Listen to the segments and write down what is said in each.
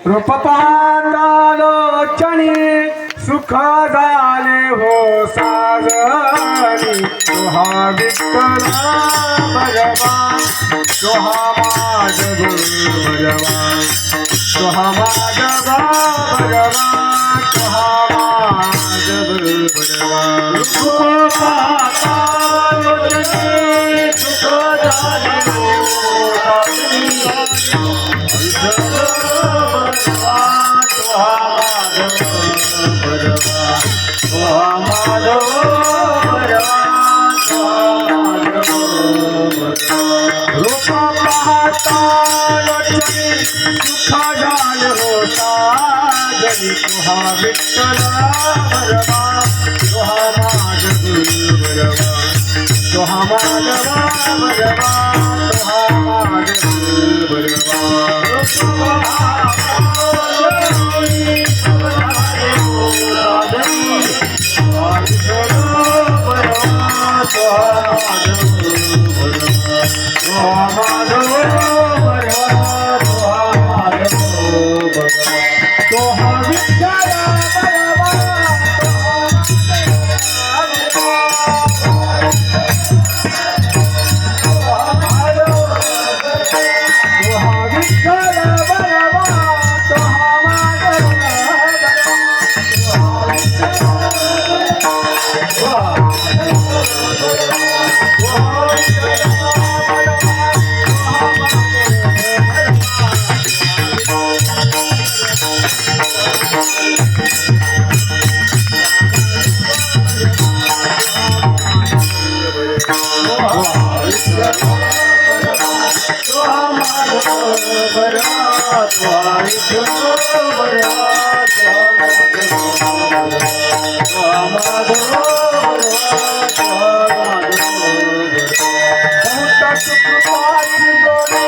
रूप पाहता लोचनी सुख झाले हो साजनी तुहा विठ्ठल भगवान तुहा माधव भगवान तुहा माधव भगवान तुहा माधव भगवान रूप पाहता लोचनी सुख झाले हो रूप पाहता लोचनी सुख झाले होता जनी तुहा विठ्ठल भगवान तुहा माधव भगवान तुहा माधव भगवान तुहा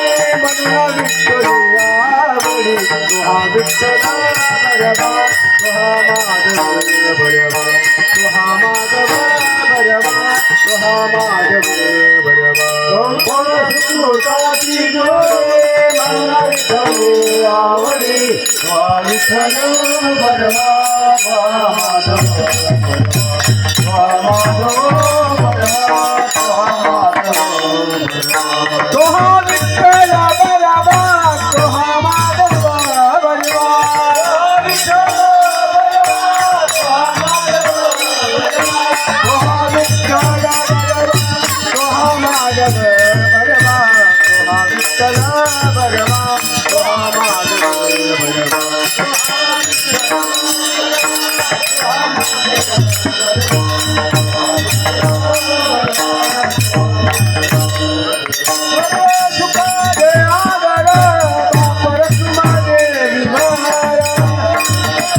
माधव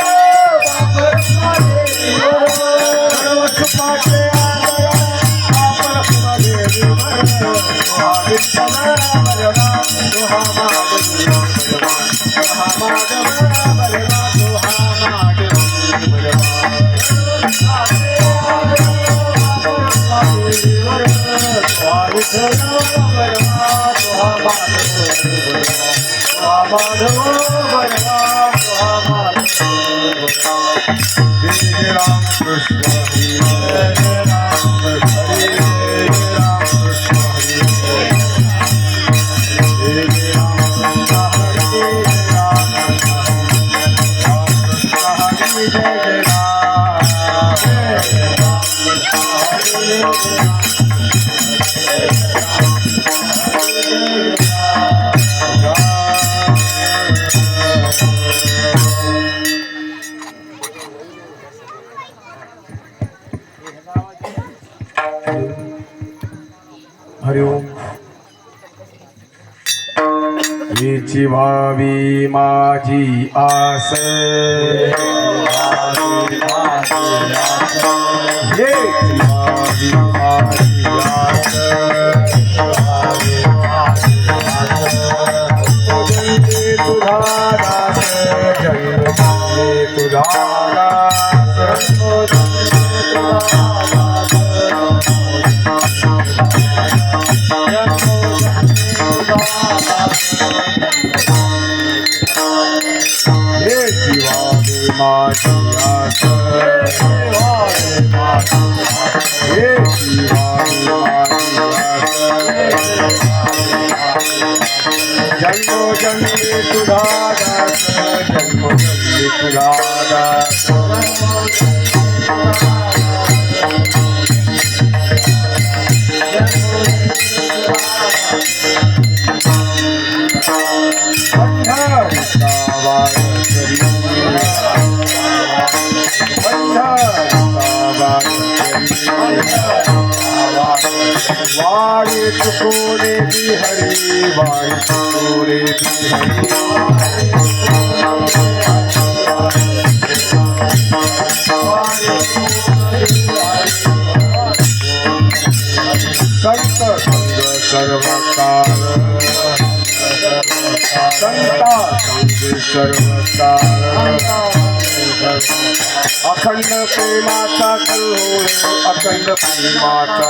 भगवान हरिओम हीची व्हावी माझी आस हीची व्हावी माझी जन्मोजन्मी तुझा दास जन्मोजन्मी तुझा दास वारे तुकोरे बिहरी वारे तुकोरे बिहरी संत संग सर्वकाल संता संग सर्वकाल अखंड प्रेमाचा कल्होळ अखंड प्रेमाचा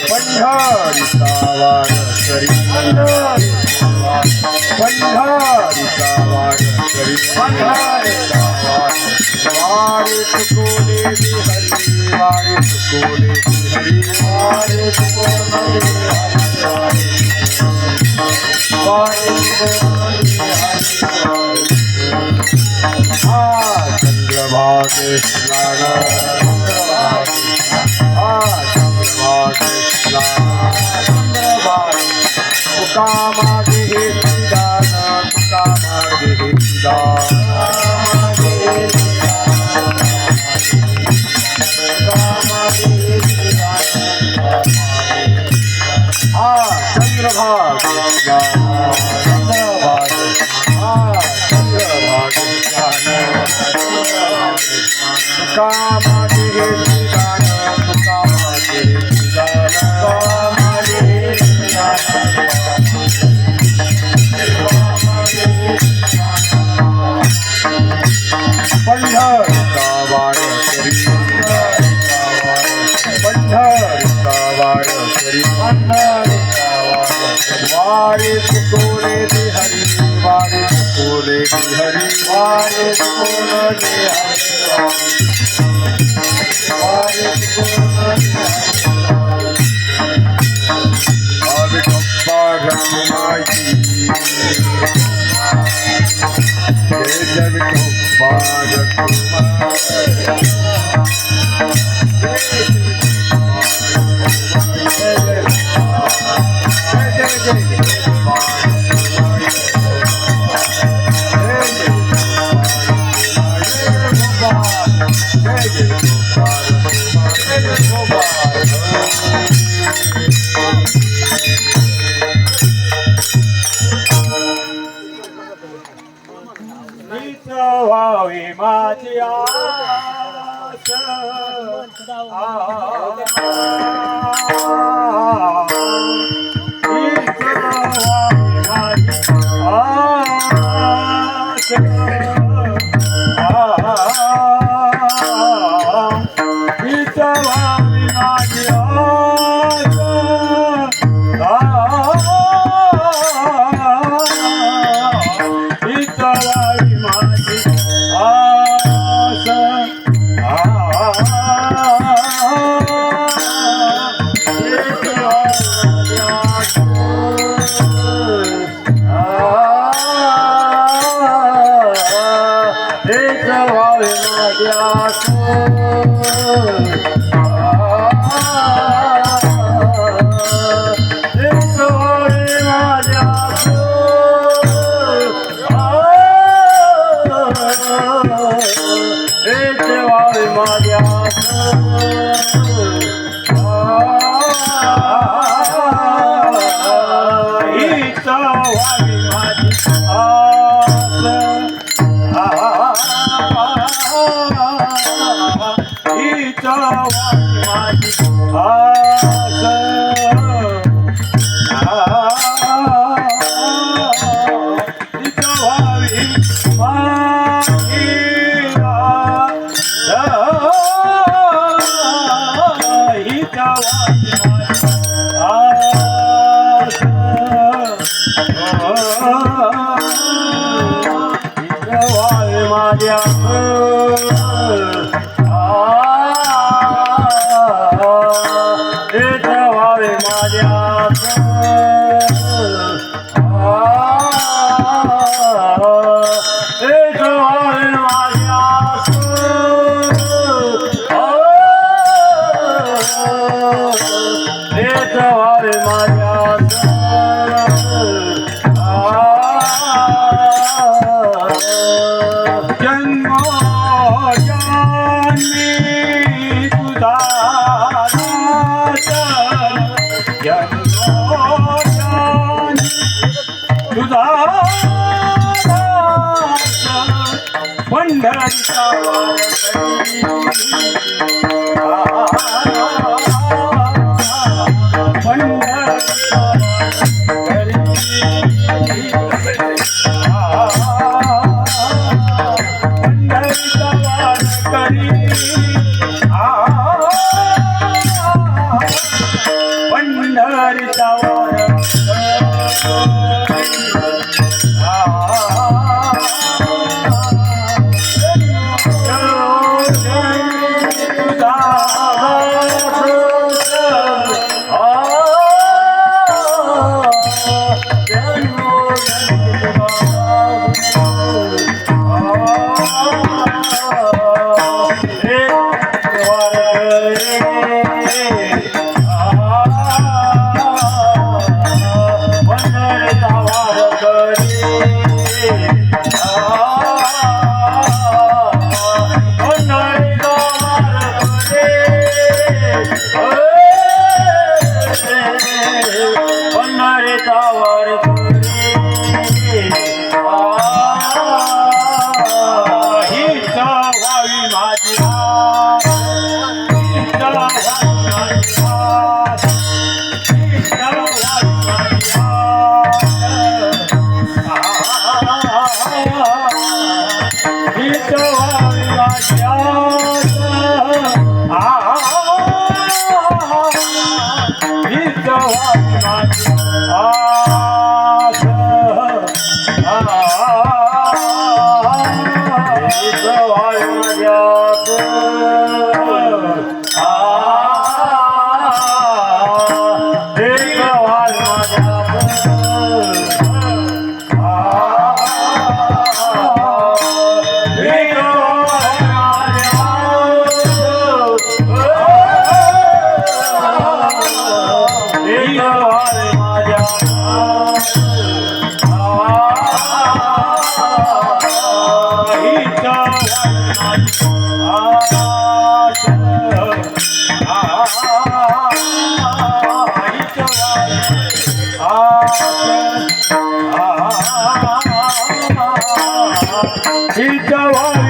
पंढरीचा वारकरी पंढरीचा वारकरी वारे तुकोले बिहरी वारे तुकोले बिहरी वारे तुकोले चंद्रभागे स्नान चंद्रभागे स्नान तुका मागे हे दान तुका मागे हे दान वारे तुकोले बिहरी वारे तुकोले बिहरी वारे तुकोले बिहरी वारे तुकोले अब कप्पा रखमाई जब कप्पा रखमाई व्हावी माझी आस माझ्या पंढरीचा वार करी पंढरीचा वार करी पंढरीचा वार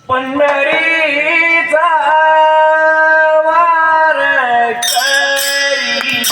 पंढरीचा वार करी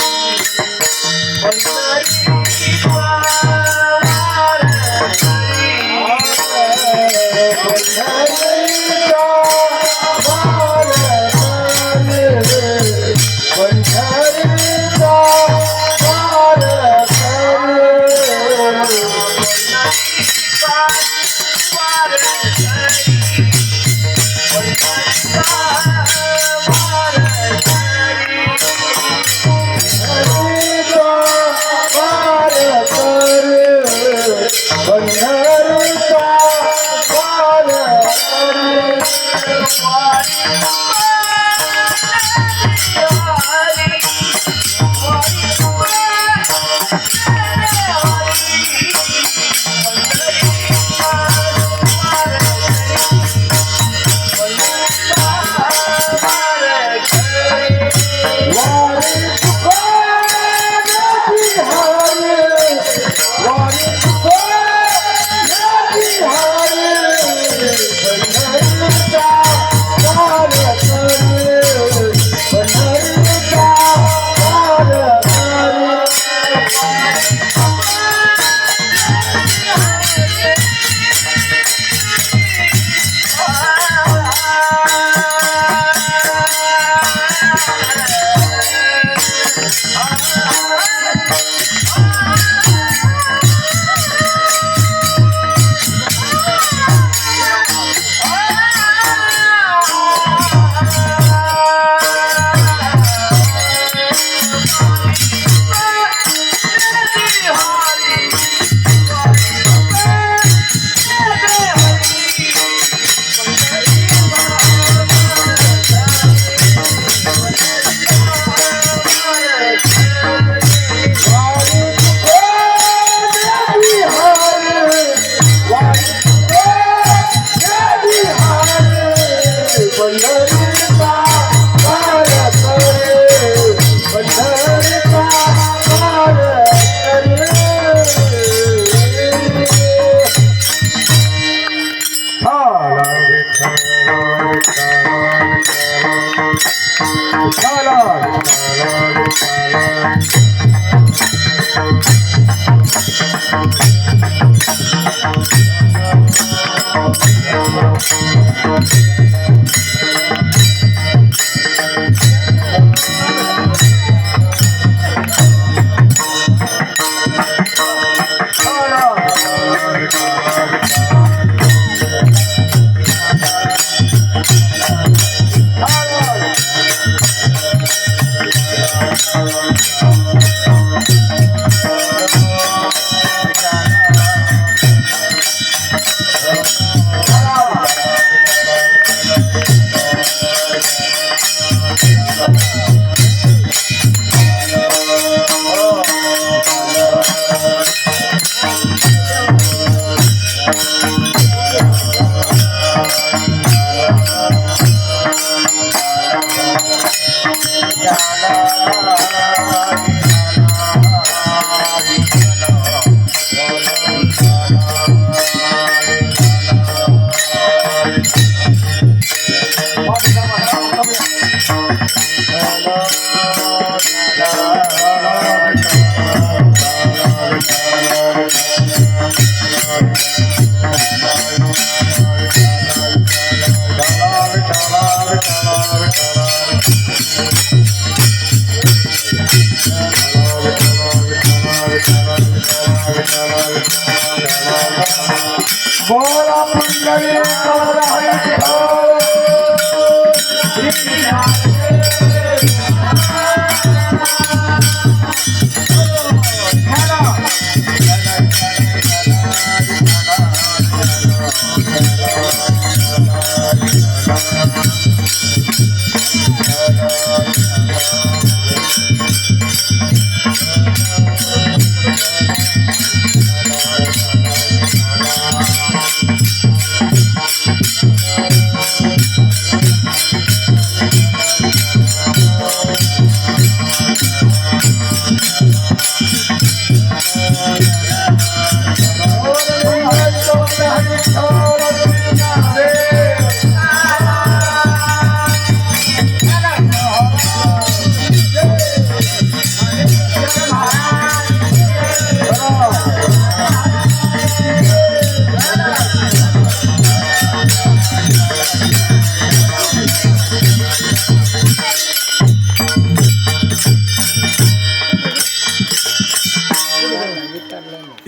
बोला पंढरी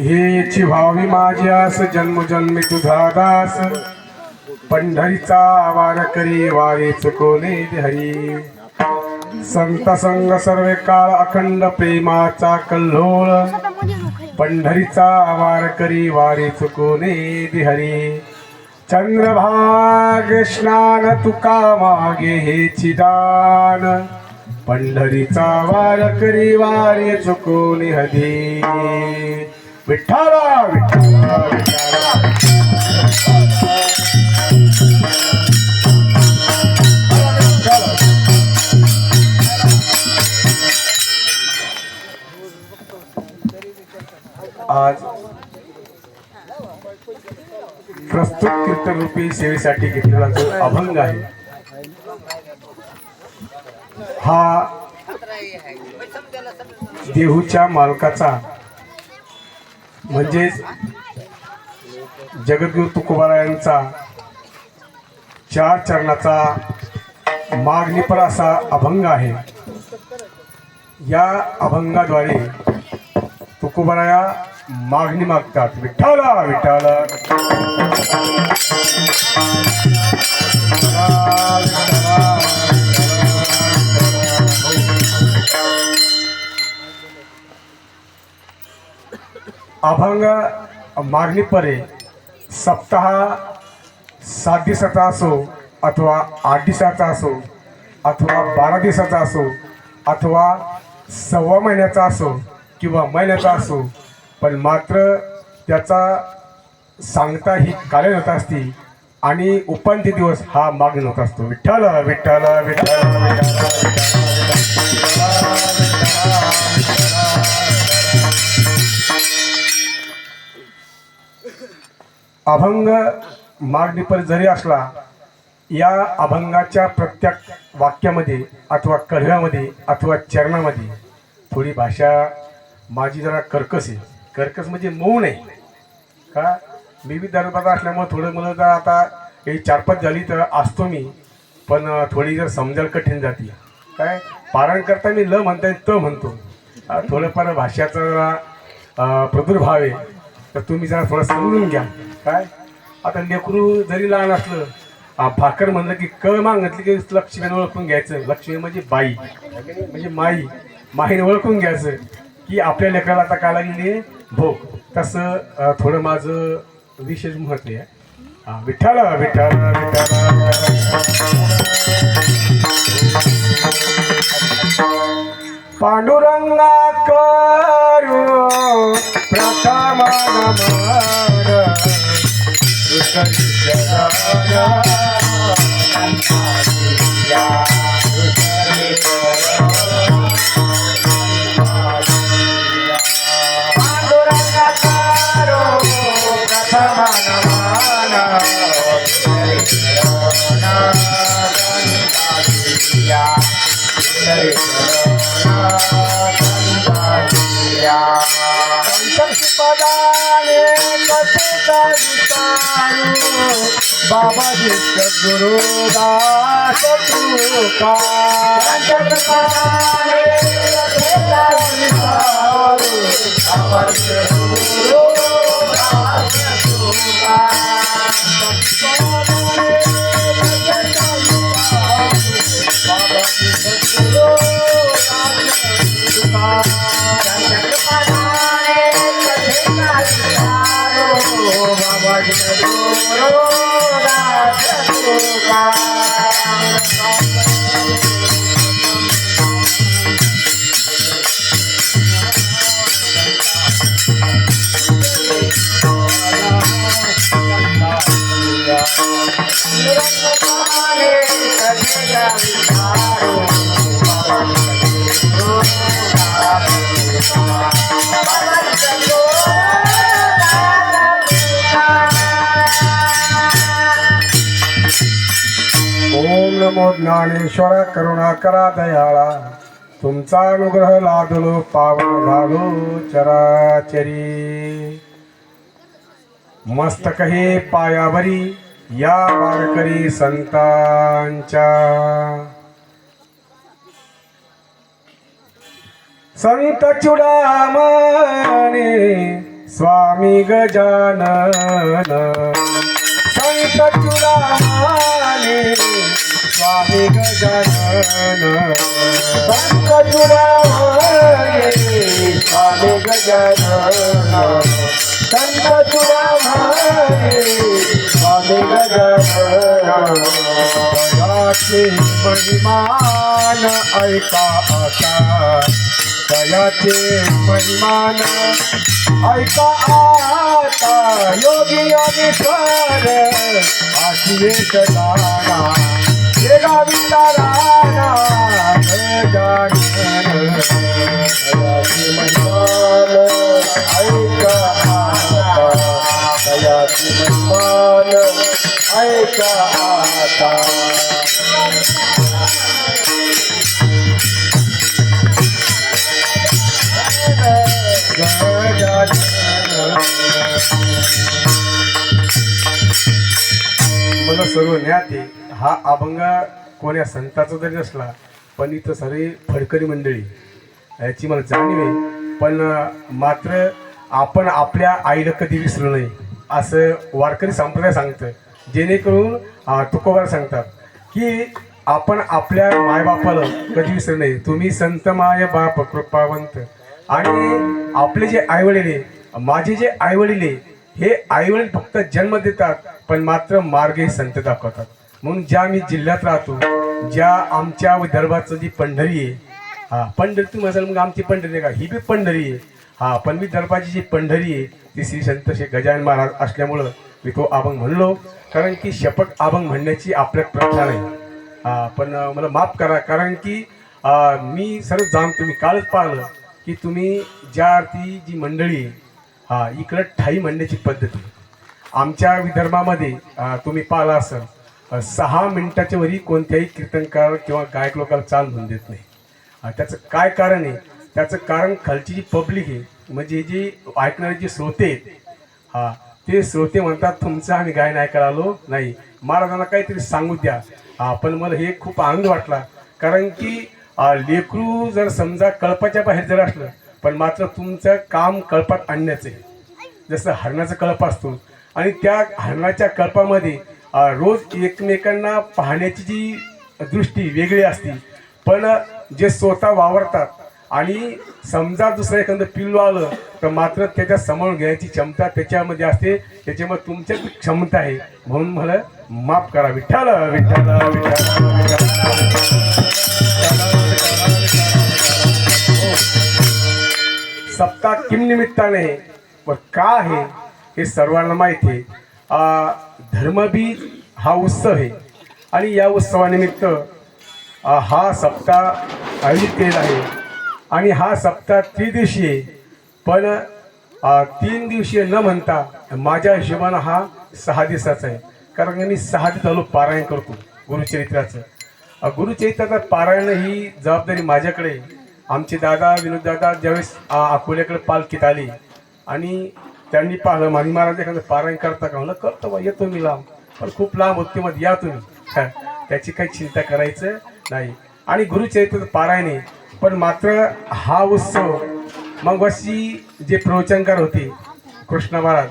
हेची भावी माझ्यास जन्मजन्मी तुझा दास पंढरीचा वार करी वारे चुकोने हरी संत संग सर्वे काळ अखंड प्रेमाचा कल्लोळ पंढरीचा वार करी वारे चुकोने हरी चंद्रभाग स्नान तुका मागे हेची दान पंढरीचा वार करी वारे चुकोने हरी विठ्ठला विठ्ठला आज प्रस्तुत कीर्तन रूपी सेवेसाठी घेतलेला जो अभंग आहे हा देहूच्या मालकाचा म्हणजेच जगद्गुरु तुकोबारायांचा 4 चरणाचा मागणीपर असा अभंग आहे. या अभंगाद्वारे तुकोबाराया मागणी मागतात. विठ्ठला विठ्ठला अभंग मागणी परे सप्ताह 7 दिवसाचा असो अथवा 8 दिवसाचा असो अथवा 12 दिवसाचा असो अथवा 1.25 महिन्याचा असो किंवा महिन्याचा असो, पण मात्र त्याचा सांगता ही कार्यरत असते आणि उपांत्य दिवस हा मागणी होत असतो. विठ्ठला विठ्ठला विठ्ठला अभंग मागणीपर जरी असला, या अभंगाच्या प्रत्येक वाक्यामध्ये अथवा कडव्यामध्ये अथवा चरणामध्ये थोडी भाषा माझी जरा कर्कश आहे. कर्कश म्हणजे मौन आहे का. मी विदर्भात असल्यामुळे थोडं मला जर आता काही 4-5 झाली तर असतो मी, पण थोडी जर समजायला कठीण जाते. काय पारायण करता मी ल म्हणता येईल त म्हणतो. थोडंफार भाषाचा प्रादुर्भाव आहे, तर तुम्ही जरा थोडं समजून घ्या. काय आता लेकरू जरी लहान असलं, भाकर म्हणलं की क मागितली की लक्ष्मीने ओळखून घ्यायचं. लक्ष्मी म्हणजे बाई म्हणजे माईने ओळखून घ्यायचं की आपल्या लेकराला आता काय लागली भोग. तसं थोडं माझं विशेष महत्त्व आहे. विठ्ठला विठ्ठला विठ्ठला पांडुरंगा करू प्रथम बाबा जी सद्गुरुदास तुका ओम नमो ज्ञानेश्वर करुणा करा दयाळा तुमचा अनुग्रह लादलो पावन झालो चराचरी मस्तक हे पायावरी या वारकरी संतांच्या संत चुडामणे स्वामी गजानन संत चुडामणे स्वामी गजानन संत चुडामणे स्वामी गजानन संत चुडामणे स्वामी गजानन दयाचे महिमान ऐका आता दयाचे महिमान ऐका आता योगी योगेश्वर आशिये सदाना हे गाविंदाराना गजानन दयाचे महिमान ऐका आता दयाचे महिमान ऐका आता मला सर्व ज्ञाते हा अभंग कोण्या संताचा जरी नसला पण इथं सर्व फडकरी मंडळी याची मला जाणीव आहे. पण मात्र आपण आपल्या आईला कधी विसरू नये असं वारकरी संप्रदाय सांगतं. जेणेकरून तुकोबार सांगतात की आपण आपल्या मायबापाला कधी विसरू नये. तुम्ही संत माय बाप कृपावंत. आणि आपले जे आईवडील आहे माझे जे आईवडील आहे हे आईवडील फक्त जन्म देतात पण मात्र मार्गही संत दाखवतात. म्हणून ज्या मी जिल्ह्यात राहतो ज्या आमच्या विदर्भाचं जी पंढरी आहे पंढरी तुम्ही असेल मग आमची पंढरी आहे का ही बी पंढरी आहे पण विदर्भाची जी पंढरी आहे ती श्री संत श्री गजानन महाराज असल्यामुळं मी तो अभंग म्हणलो. कारण की शपथ अभंग म्हणण्याची आपल्यात प्रथा नाही. पण मला माफ करा कारण की मी सर्व जाणतो. मी कालच पाहिलं की तुम्ही ज्या अर्थी जी मंडळी इकडं ठाई म्हणण्याची पद्धती आमच्या विदर्भामध्ये तुम्ही पाहिला असाल 6 मिनिटाच्या वरी कोणत्याही कीर्तनकार किंवा गायक लोकांना चाल म्हणून देत नाही. त्याचं काय कारण आहे? त्याचं कारण खालची जी पब्लिक आहे म्हणजे जे ऐकणारे जे श्रोते आहेत ते श्रोते म्हणतात तुमचं आम्ही गायन ऐकायला आलो नाही, महाराजांना काहीतरी सांगू द्या. पण मला हे खूप आनंद वाटला कारण की लेकरू जर समजा कळपाच्या बाहेर जर असलं पण मात्र तुमचं काम कळपात आणण्याचं आहे. जसं हरणाचा कळप असतो आणि त्या हरणाच्या कळपामध्ये रोज एकमेकांना पाहण्याची जी दृष्टी वेगळी असते. पण जे स्वतः वावरतात आणि समजा दुसरं एखादं पिल्लू आलं तर मात्र त्याच्या समोर घेण्याची क्षमता त्याच्यामध्ये असते. त्याच्यामुळे तुमच्यात क्षमता आहे. म्हणून मला माफ करा. विठ्ठल विठ्ठल विठ्ठल सप्ताह किम निमित्ताने व का आहे हे सर्वांना माहिती आहे. धर्मबीज हा उत्सव आहे आणि या उत्सवानिमित्त हा सप्ताह आयोजित केलेला आहे. आणि हा सप्ताह त्रिदिवसीय आहे. पण 3 दिवसीय न म्हणता माझ्या हिशोबानं हा 6 दिवसाचा आहे. कारण मी 6 दिवस झालो पारायण करतो गुरुचरित्राचं. गुरुचरित्राचं पारायण ही जबाबदारी माझ्याकडे. आमचे दादा विनोद दादा ज्यावेळेस अकोल्याकडे पालखीत आले आणि त्यांनी पाहिलं मानी महाराज एखादं पारायण करता का? म्हणलं करतो बा, येतो मी लांब. पण खूप लांब होते मग या तुम्ही त्याची काही चिंता करायचं नाही. आणि गुरुचरित्राचं पारायण आहे. पण मात्र हा उत्सव मग अशी जे प्रवचनकार होते कृष्ण महाराज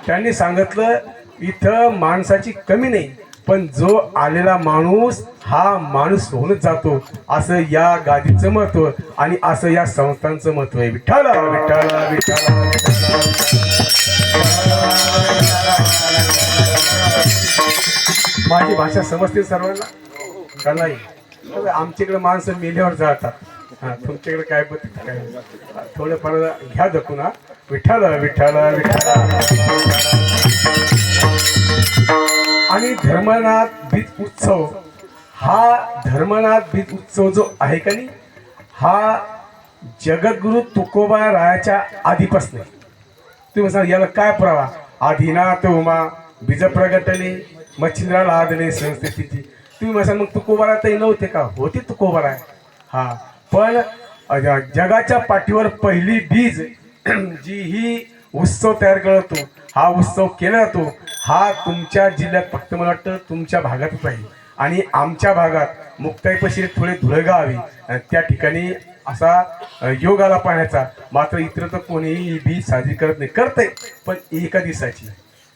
त्यांनी सांगितलं इथं माणसाची कमी नाही पण जो आलेला माणूस हा माणूस होऊनच जातो असं या गादीचं महत्व आणि असं या संस्थांचं महत्व आहे. विठ्ठल विठ्ठल विठ्ठल माझी भाषा समजते सर्वांना का नाही? आमच्याकडे माणसं मेल्यावर जातात. हा, तुमच्याकडे काय पद्धती काय? थोडंफार घ्या दखून. हा, विठ्ठल विठ्ठल विठ्ठल. आणि धर्मनाथ बीज उत्सव, हा धर्मनाथ बीज उत्सव जो आहे का नाही, हा जगद्गुरु तुकोबा रायाच्या आधीपासून. तुम्ही सांगा याला काय पुरावा? आदिनाथ उमा बीज प्रगटले मच्छिंद्रा लादले संस्थितीची. तुम्ही म्हणाल मग तुकोबारा तरी नव्हते का? होते तुकोबारा. हा, पण जगाच्या पाठीवर पहिली बीज जी ही उत्सव तयार करतो, हा उत्सव केला जातो, हा तुमच्या जिल्ह्यात फक्त मला वाटतं तुमच्या भागातच आहे. आणि आमच्या भागात मुक्ताईपाशी थोडे धुळगाव आहे, त्या ठिकाणी असा योग आला पाहण्याचा. मात्र इतर तर कोणीही बीज साजरी करत नाही. करते पण एका दिवसाची.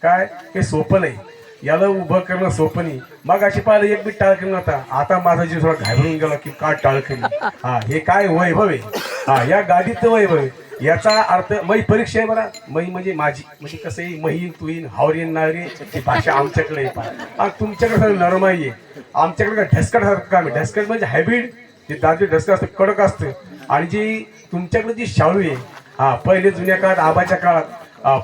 काय हे सोपं नाही, याला उभं करणं सोपं नाही. मग अशी पाहिलं एक बी टाळकरी नव्हता. आता माझा जीव थोडा घाबरून गेला की का टाळकरी. हा, हे काय वैभव आहे. हा, या गाडीत वैभव आहे. याचा अर्थ मै परीक्षा आहे बरा. मै म्हणजे माझी, म्हणजे कसं आहे, महीन तुईन हावरीन नावरी ही भाषा आमच्याकडे आहे. आणि तुमच्याकडे सगळं नरमाई आहे. आमच्याकडे काय ढसकट काम आहे. ढसकट म्हणजे हायब्रिड, जे दादरी ढसकट असतं कडक असतं. आणि जी तुमच्याकडे जी शाळू आहे, हा, पहिले जुन्या काळात आबाच्या काळात,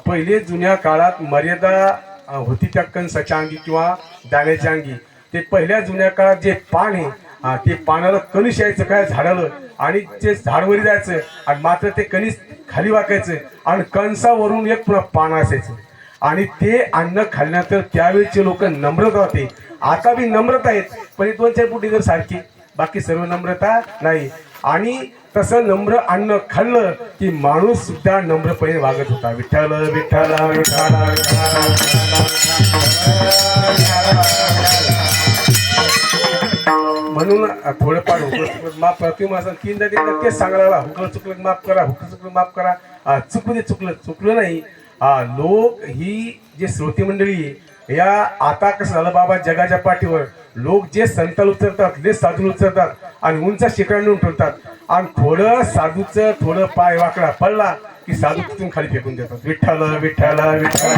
पहिले जुन्या काळात मर्यादा होती त्या कणसाच्या अंगी किंवा दाण्याच्या अंगी. ते पहिल्या जुन्या काळात जे पान आहे, ते पानाला कणीस यायचं काय झाडाला, आणि ते झाडवरी जायचं, आणि मात्र ते कणीस खाली वाकायचं, आणि कणसावरून एक पुन्हा पान असायचं. आणि ते अन्न खाल्ल्यानंतर त्यावेळेचे लोक नम्रता होते. आता बी नम्रता आहेत, पण ही 2-4 फुटी जर सारखी, बाकी सर्व नम्रता नाही. आणि तसं नम्र अन्न खाल्लं की माणूस सुद्धा नम्रपणे वागत होता. विठ्ठल विठ्ठल विठ्ठल. म्हणून थोडंफार हुकलं चुकलं माफ करा. तुम्ही असं 3दा तेच सांगायला, हुकलं चुकलं माफ करा, हुकलं चुकलं माफ करा. चुकू दे, चुकलं नाही. लोक ही जे श्रोती मंडळी आहे, या आता कसं झालं बाबा, जगाच्या पाठीवर लोक जे संताल उचलतात, जे साधू उचलतात आणि उंच शिखरांनी उठवतात. आणि थोडं साधूचं थोडं पाय वाकडा पडला की साधू तिथून खाली फेकून देतात. विठ्ठल विठ्ठल विठ्ठल.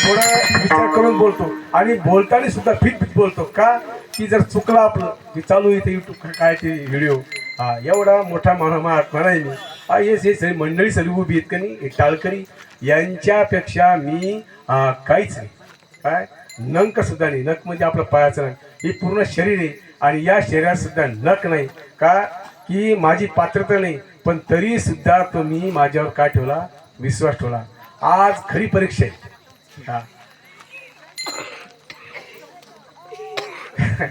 थोडा विचार करून बोलतो, आणि बोलताना सुद्धा फिट बोलतो. का की जर चुकलं आपलं की चालू इथे युट्यूब काय ते व्हिडिओ, एवढा मोठा महात्मा नाही मी. हे सगळी मंडळी सगळी उभी आहेत का नाही, टाळकरी, यांच्यापेक्षा मी काहीच नाही. काय नंक सुद्धा नाही. नख म्हणजे आपलं पायाचं नख, हे पूर्ण शरीर आहे. आणि या शरीरात सुद्धा नख नाही. का की माझी पात्रता नाही, पण तरी सुद्धा तुम्ही माझ्यावर काय ठेवला? विश्वास ठेवला. आज खरी परीक्षा आहे.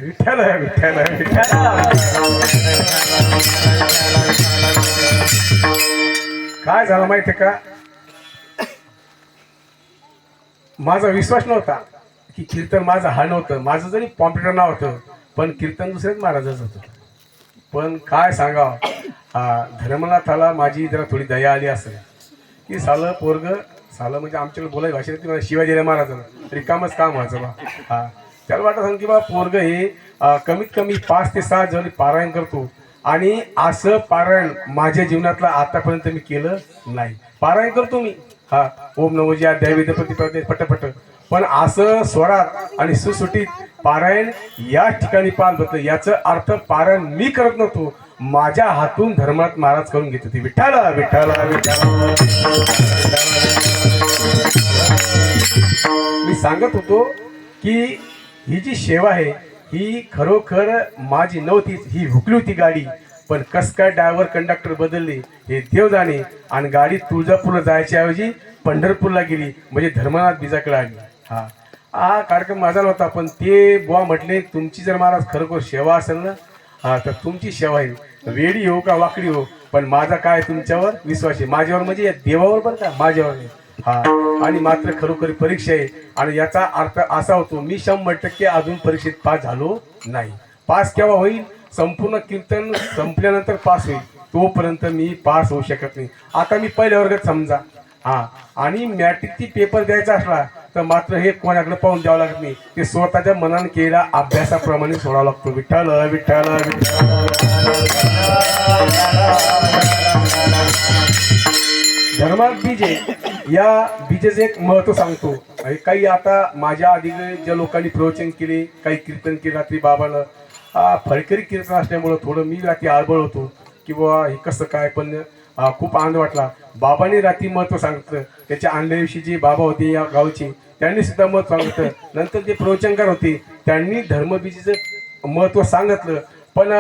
विठ्ठल विठ्ठल विठ्ठल. काय झालं माहिती का, माझा विश्वास नव्हता की कीर्तन माझं हा नव्हतं. माझं जरी पॉम्प्युटर नाव होतं, पण कीर्तन दुसऱ्याच महाराजाचं होतं. पण काय सांगावं, धर्मनाथाला माझी जरा थोडी दया आली असेल की सालं पोरग, सालं म्हणजे आमच्याकडे बोलायची भाषा ती मला शिवाजी महाराजांना रिकामच काम व्हायचं बा. त्याला वाटत सांग की बा पोरग हे कमीत कमी 5 ते 6 जण पारायण करतो. आणि असं पारायण माझ्या जीवनातलं आतापर्यंत मी केलं नाही. पारायण करतो मी, ओम नमो जी अध्याय विद्यापती पटपट, पण असं स्वरात आणि सुसुटीत पारायण या ठिकाणी पाल होतं. याचा अर्थ पारायण मी करत नव्हतो, माझ्या हातून धर्मनाथ महाराज करून घेत होते. विठ्ठल विठ्ठल विठ्ठल. मी सांगत होतो की ही जी सेवा आहे ही खरोखर माझी नव्हती, ही हुकली होती गाडी. पण कस काय ड्रायव्हर कंडक्टर बदलले हे देव जाणे. आणि गाडी तुळजापूरला जायच्या ऐवजी पंढरपूरला गेली, म्हणजे धर्मनाथ बीजाकडे आली. हा कार्यक्रम माझा नव्हता, पण ते बुवा म्हटले तुमची जर महाराज खरोखर सेवा असेल ना, तर तुमची सेवा आहे. वेडी हो का वाकडी हो, पण माझा काय तुमच्यावर विश्वास आहे. माझ्यावर म्हणजे या देवावर बरं का, माझ्यावर नाही. आणि मात्र खरोखर परीक्षा आहे. आणि याचा अर्थ असा होतो, मी 100% अजून परीक्षेत पास झालो नाही. पास केव्हा होईल? संपूर्ण कीर्तन संपल्यानंतर पास होईल, तोपर्यंत मी पास होऊ शकत नाही. आता मी पहिल्या वर्गात समजा, आणि मॅट्रिकची पेपर द्यायचा असला तर मात्र हे कोणाकडे पाहून द्यावं लागत नाही, ते स्वतःच्या मनाने केलेल्या अभ्यासाप्रमाणे सोडावं लागतो. विठ्ठल विठ्ठल विठ्ठल. धर्मात बीज आहे, या बीजेचं एक महत्व सांगतो. काही आता माझ्या आधी ज्या लोकांनी प्रवचन केले, काही कीर्तन केले रात्री बाबानं, फळकरी कीर्तन असल्यामुळं थोडं मी रात्री आळबळ होतो की बाबा हे कसं काय, पण खूप आनंद वाटला. बाबांनी रात्री महत्त्व सांगितलं, त्याच्या आणल्याविषयी जे बाबा होते या गावचे त्यांनी सुद्धा मत सांगितलं. नंतर जे प्रवचनकार होते त्यांनी धर्मबीजेचं महत्त्व सांगितलं, पण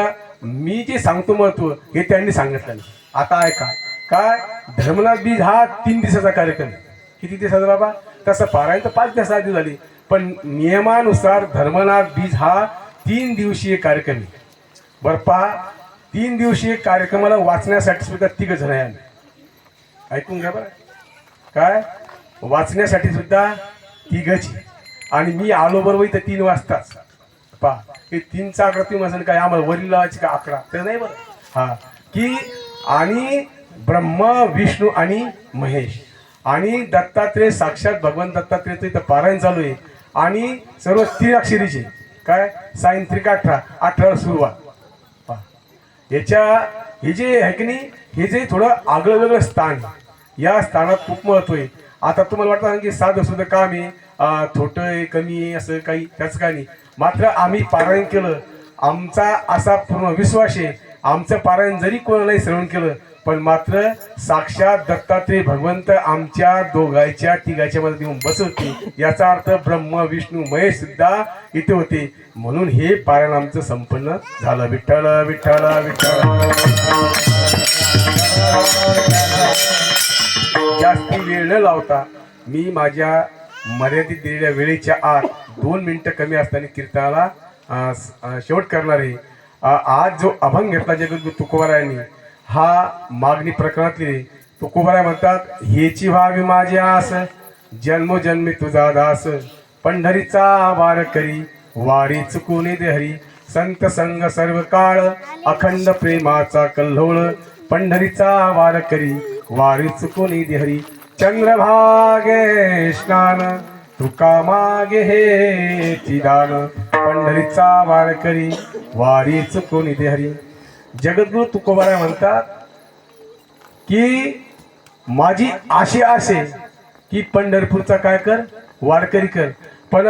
मी जे सांगतो महत्त्व हे त्यांनी सांगितलं नाही. आता ऐका, काय धर्मनाथ बीज हा 3 दिवसाचा कार्यक्रम आहे. किती दिवसाचा बाबा? तसं पारायण तर 5 दिवस आधी झाली, पण नियमानुसार धर्मनाथ बीज हा 3 दिवसीय कार्यक्रम आहे. बरं पहा, 3 दिवसीय कार्यक्रमाला वाचण्यासाठी सुद्धा 3 जण आहे. ऐकून घ्या बरं, काय वाचण्यासाठी सुद्धा 3च. आणि मी आलो बरोबर इथं 3 वाजताच. पहा, हे 3चा आकडा तुम्ही म्हणसान काय आम्हाला वरील लावायची का आकडा तर नाही बरं. हा की आणि ब्रह्मा विष्णू आणि महेश आणि दत्तात्रेय, साक्षात भगवान दत्तात्रेयचं इथं पारायण चालू आहे. आणि सर्व 3 अक्षरीचे काय सायंत्रिक 18 सुरुवात. पहा, याच्या हे जे आहे की नाही, हे जे थोडं आगळं वेगळं स्थान, या स्थानात खूप महत्व आहे. आता तुम्हाला वाटतं की साधं सुद्धा काम आहे, छोटं आहे, कमी आहे, असं काही त्याचं काय नाही. मात्र आम्ही पारायण केलं, आमचा असा पूर्ण विश्वास आहे, आमचं पारायण जरी कोणालाही श्रवण केलं पण मात्र साक्षात दत्तात्रेय भगवंत आमच्या दोघांच्या तिघाच्या मध्ये येऊन बसवते. याचा अर्थ ब्रह्म विष्णू महेश सुद्धा इथे होते. म्हणून हे पारायण आमचं संपन्न झालं. विठ्ठल विठ्ठल विठ्ठल. जास्ती वेळ न लावता मी माझ्या मर्यादित दिलेल्या वेळेच्या आत 2 मिनिटं कमी असताना कीर्तनाला शेवट करणार आहे. आज जो अभंग घेतला जगद्गुरु तुकोबारायांनी, हा मागणी प्रकरणातली. तुकोबाराय म्हणतात, हेची व्हावी माझी आस, जन्मोजन्मी तुझा दास, पंढरीचा वार करी, वारी चुकुनी दे हरी, संत संग सर्व काळ, अखंड प्रेमाचा कल्होळ, पंढरीचा वार करी, वारी चुकुनी दे हरी, चंद्रभागे स्नान, तुका मागे हे चिदान, पंढरीचा वार करी, वारी चुकुनी दे हरी. जगद्गुरु तुकोबाराय म्हणतात की माझी आशा असे की पंढरपूरचा काय कर, वारकरी कर. पण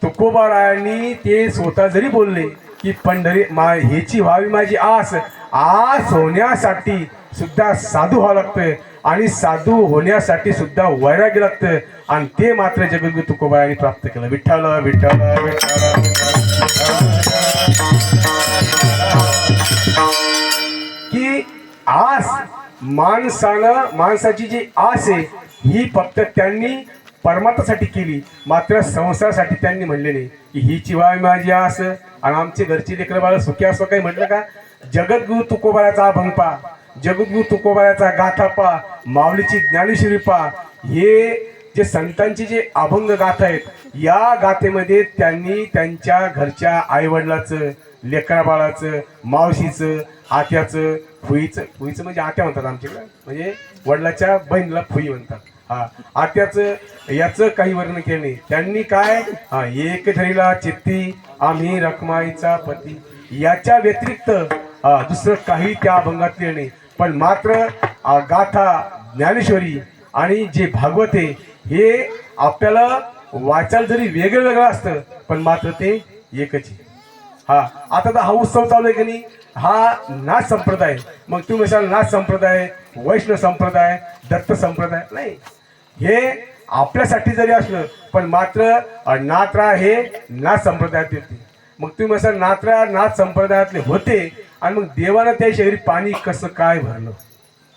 तुकोबारायांनी ते स्वतः जरी बोलले की पंढरी ह्याची व्हावी माझी आस, आस होण्यासाठी सुद्धा साधू व्हावं लागतं आणि साधू होण्यासाठी सुद्धा वैराग्य लागतं. आणि ते मात्र जगद्गुरु तुकोबारायांनी प्राप्त केलं. विठ्ठल विठ्ठल विठ्ठल. की आस माणसाची जी आस आहे ही फक्त त्यांनी परमार्थासाठी केली, मात्र संसारासाठी त्यांनी म्हणले नाही की हीची व्हावी माझी आस आणि आमचे घरची लेकरं बाळ सुखी असं काही म्हटलं का. जगद्गुरु तुकोबाराचा अभंग पा, जगद्गुरु तुकोबाराचा गाथा पा, माऊलीची ज्ञानेश्वरी पा, हे जे संतांचे जे अभंग गाथा आहेत, या गाथेमध्ये त्यांनी त्यांच्या घरच्या आईवडिलाचं, लेकरा बाळाचं, मावशीचं, आत्याचं, फुईचं म्हणजे आत्या म्हणतात आमच्याकडे, म्हणजे वडिलाच्या बहिणीला फुई म्हणतात. हा, आत्याचं याचं काही वर्णन केलं नाही त्यांनी. काय एक धरीला चित्ती आम्ही रखमाईचा पती, याच्या व्यतिरिक्त दुसरं काही त्या अभंगात नाही. पण मात्र गाथा, ज्ञानेश्वरी आणि जे भागवत आहे हे आपल्याला वाचायला जरी वेगळं वेगळं असतं पण मात्र ते एकच आहे. हा, आता तर हा उत्सव चालू आहे की नाही, हा नाथ संप्रदाय. मग तुम्ही म्हणाल नाथ संप्रदाय, वैष्णव संप्रदाय, दत्त संप्रदाय नाही, हे आपल्यासाठी जरी असलं पण मात्र नाथरा हे नाथ संप्रदायात येते. मग तुम्ही म्हणाल नाथरा नाथ संप्रदायातले होते आणि मग देवानं त्या शहरी पाणी कसं काय भरलं,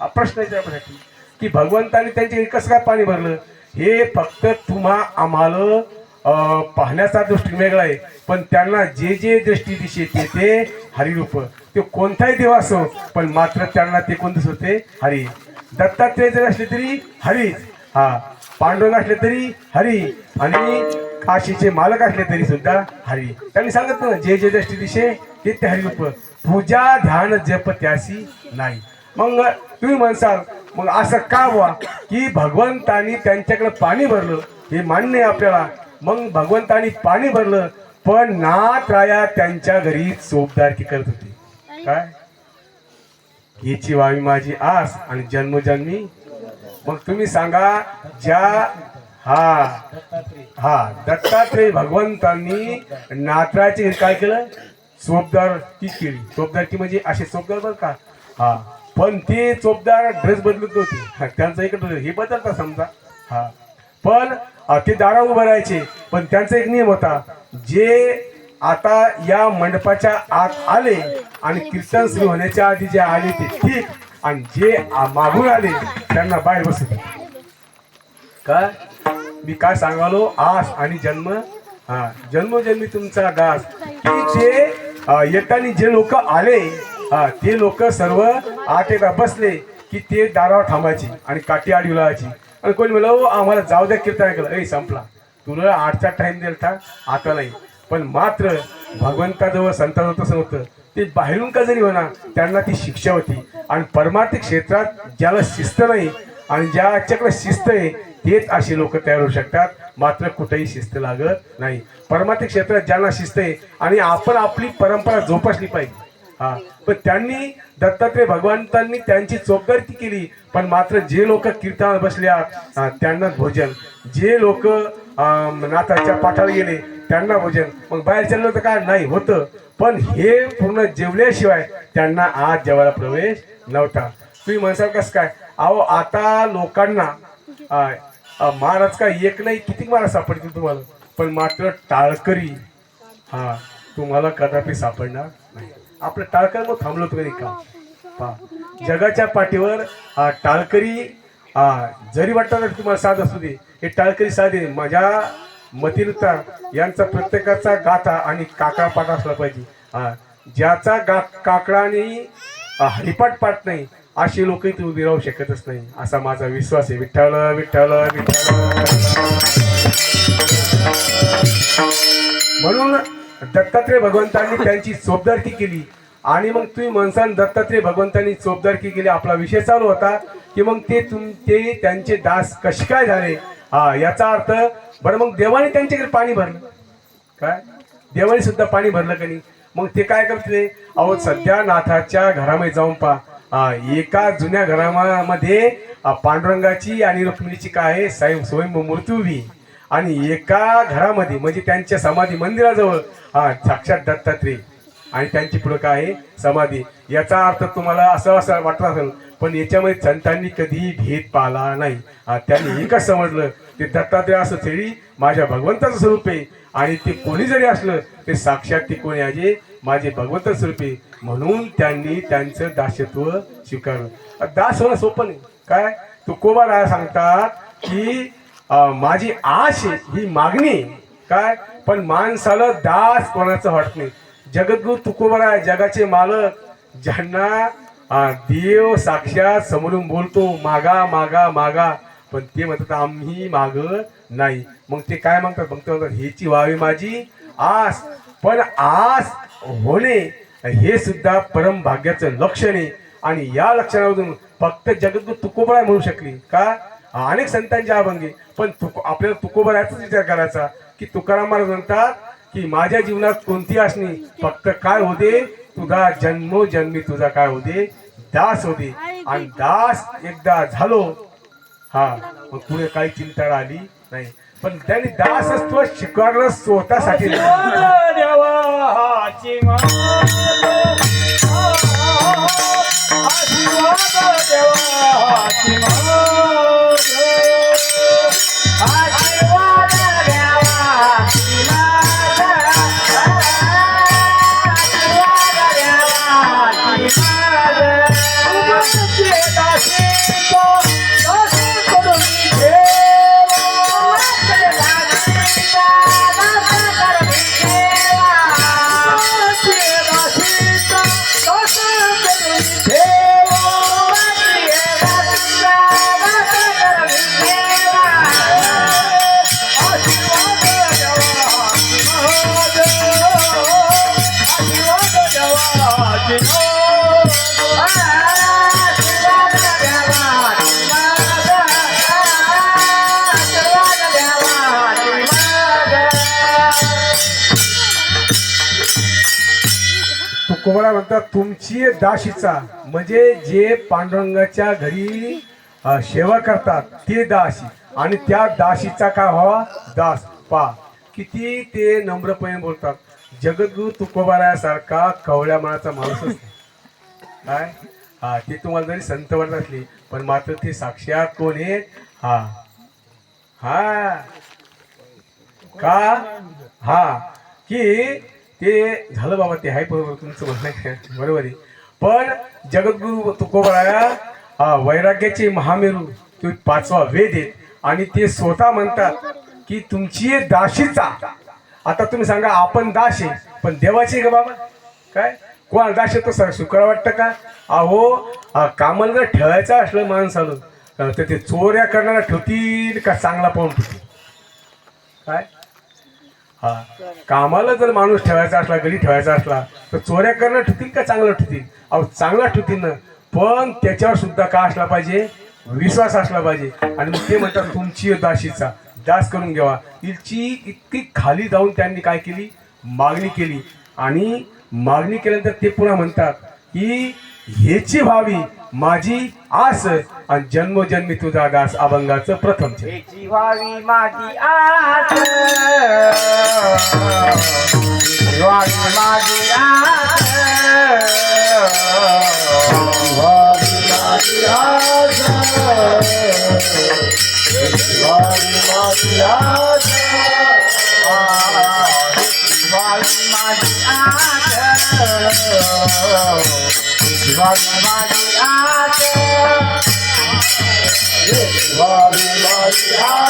हा प्रश्न आहे त्यासाठी की भगवंताने त्यांच्या घरी कसं काय पाणी भरलं. हे फक्त तुम्हा आम्हाला पाहण्याचा दृष्टी वेगळा आहे, पण त्यांना जे जे दृष्टी दिशे ते हरिरूप, ते कोणताही देव असो पण मात्र त्यांना ते कोण दिसत होते, हरी. दत्तात्रेय जरी असले तरी हरीच, हा, पांडुरंग असले तरी हरी आणि काशीचे मालक असले तरी सुद्धा हरी. त्यांनी सांगितलं ना, जे जे दृष्टी दिशे ते हरिरूप, पूजा ध्यान जप त्यासी नाही. मग तुम्ही म्हणसाल मग असं का व्हा की भगवंतानी त्यांच्याकडे पाणी भरलं, हे मान्य आहे आपल्याला. मग भगवंतानी पाणी भरलं पण नाथराया त्यांच्या घरी चोपदारकी करत होती. काय, याची व्हावी माझी आस आणि जन्मोजन्मी मग तुम्ही सांगा ज्या दत्तात्रय भगवंतांनी नाथराचे काय केलं, चोपदारकी केली. चोपदारकी म्हणजे असे चोपदार बर का. पण ते चोपदार ड्रेस बदलत होते, त्यांचं इकडे हे बदलता समजा. पण ते दारा उभं राहायचे, पण त्यांचा एक नियम होता, जे आता या मंडपाच्या आत आले आणि कीर्तन सुरू होण्याच्या आधी जे आले ते ठीक, आणि जे मागून आले त्यांना बाहेर बसू. काय मी काय सांगालो, आस आणि जन्म जन्मोजन्मी तुमचा दास. की जे येताना जे लोक आले ते लोक सर्व आत एकदा बसले की ते दारावर थांबायचे आणि काठी आडी लावायची. आणि कोणी म्हणलं आम्हाला जाऊ द्या कीर्तन ऐकलं, ए संपला, तुला 8चा टाइम दिलता आता नाही. पण मात्र भगवंताजवळ संतांजवळ तसं होतं, ते बाहेरून का जरी होणार त्यांना ती शिक्षा होती. आणि परमार्थिक क्षेत्रात ज्याला शिस्त नाही आणि ज्याच्याकडे शिस्त आहे तेच असे लोक तयार होऊ शकतात, मात्र कुठेही शिस्त लागत नाही. परमार्थिक क्षेत्रात ज्यांना शिस्त आहे आणि आपण आपली परंपरा जोपासली पाहिजे. पण त्यांनी दत्तात्रय भगवंतांनी त्यांची चोपदारकी केली, पण मात्र जे लोक कीर्तनात बसल्या त्यांना भोजन, जे लोक नाथाच्या पाठाला गेले त्यांना भोजन. मग बाहेर चाललं तर काय नाही होतं, पण हे पूर्ण जेवल्याशिवाय त्यांना आज जेवायला प्रवेश नव्हता. तुम्ही म्हणसाल कसं काय, अहो आता लोकांना महाराज काय एक नाही किती महाराज सापडतील तुम्हाला, पण मात्र टाळकरी तुम्हाला कदापि सापडणार नाही. आपलं टाळकर मग थांबलो तुम्ही का. जगाच्या पाठीवर टाळकरी जरी वाटतं तुम्हाला साध असू दे, हे टाळकरी साधे माझ्या मतीनुसार यांचा प्रत्येकाचा गाथा आणि काकडा पाठ असला पाहिजे. ज्याचा काकडा आणि हरिपाठ पाठ नाही अशी लोक इथे उभी राहू शकतच नाही, असा माझा विश्वास आहे. विठ्ठल विठ्ठल विठ्ठल. म्हणून दत्तात्रय भगवंतांनी त्यांची चोपदारकी केली. आणि मग तुम्ही म्हणसाल दत्तात्रय भगवंतांनी चोपदारकी केली, आपला विषय चालू होता की मग ते त्यांचे दास कसे काय झाले. याचा अर्थ बरं, मग देवाने त्यांच्याकडे पाणी भरलं काय, देवाने सुद्धा पाणी भरलं का नाही. मग ते काय करते, अहो सध्या नाथाच्या घरामध्ये जाऊन पहा, एका जुन्या घरामध्ये पांडुरंगाची आणि रुक्मिणीची काय आहे स्वयंभू मूर्ती उभी, आणि एका घरामध्ये म्हणजे त्यांच्या समाधी मंदिराजवळ साक्षात दत्तात्रय आणि त्यांची पुढे काय आहे समाधी. याचा अर्थ तुम्हाला असं वाटत असेल, पण याच्यामध्ये संतांनी कधी भेद पाळला नाही. त्यांनी एकच समजलं, ते दत्तात्रय असं तरी माझ्या भगवंताचं स्वरूप आहे, आणि ते कोणी जरी असलं ते साक्षात ते कोणी आहे माझे भगवंत स्वरूप आहे. म्हणून त्यांनी त्यांचं दासत्व स्वीकारलं. दास होणं सोपं नाही. काय तुकोबा सांगतात की माझी आश ही मागणी काय, पण माणसाला दास कोणाचं वाटत नाही. जगद्गुरु तुकोबा जगाचे मालक, ज्यांना देव साक्षात समोरून बोलतो मागा मागा मागा, पण ते म्हणतात आम्ही माग नाही. मग ते काय म्हणतात, फक्त म्हणतात हेची व्हावी माझी आस. पण आस होणे हे सुद्धा परम भाग्याचं लक्षण आहे. आणि या लक्षणामधून फक्त जगद्गुरु तुकोबा म्हणू शकली का, अनेक संतांचे अभंगे, पण आपल्याला तुकोबा याचाच विचार करायचा की तुकाराम महाराज म्हणतात की माझ्या जीवनात कोणती असणे, फक्त काय होते तुझा जन्मोजन्मी तुझा काय होते दास होते. आणि दास एकदा झालो मग पुढे काही चिंता आली नाही. पण त्यांनी दासत्व स्वीकारलं स्वतःसाठी. तुकोबा म्हणतात तुमची दाशीचा म्हणजे जे पांडुरंगाच्या घरी सेवा करतात ते दासी, आणि त्या दासीचा काय व्हावा दास. पा किती ते नम्रपणे बोलतात. जगद्गुरु तुकोबारायासारखा कवळ्या मनाचा माणूसच नाही. काय ते तुम्हाला जरी संत वाटत असली, पण मात्र ते साक्षात कोण आहे. हा हा का की ते झालं बाबा, ते आहे बरोबर तुमचं म्हणणं आहे, बरोबर आहे. पण जगद्गुरु तुकोबाराया वैराग्याचे महामेरू, तो 5वा वेद आहे. आणि ते स्वतः म्हणतात की तुमची दाशीचा. आता तुम्ही सांगा आपण दास आहे, पण देवाची का बाबा. काय कोण दास आहे तो सर शुक्र वाटतं का. अहो कामाला जर ठेवायचं असलं माणसाला, तर ते चोऱ्या करणारा ठेवतील का चांगला पाहून ठेवतील. काय कामाला जर माणूस ठेवायचा असला, गडी ठेवायचा असला, तर चोऱ्या करणं ठेवतील का चांगलं ठेवतील. अहो चांगला ठेवतील ना, पण त्याच्यावर सुद्धा काय असला पाहिजे, विश्वास असला पाहिजे. आणि मग ते म्हणतात तुमची दाशीचा दास करून घ्यावा. तिची इतकी खाली जाऊन त्यांनी काय केली, मागणी केली. आणि मागणी केल्यानंतर ते पुन्हा म्हणतात की ह्याची व्हावी माझी आस, आणि जन्मोजन्मी तुझा दास अभंगाचं प्रथम. ह्याची व्हावी माझी आस, व्हावी माझी आस, व्हावी माझी आस, व्हावी माझी आस, व्हावी माझी आस, व्हावी माझी आस, व्हावी माझी आस,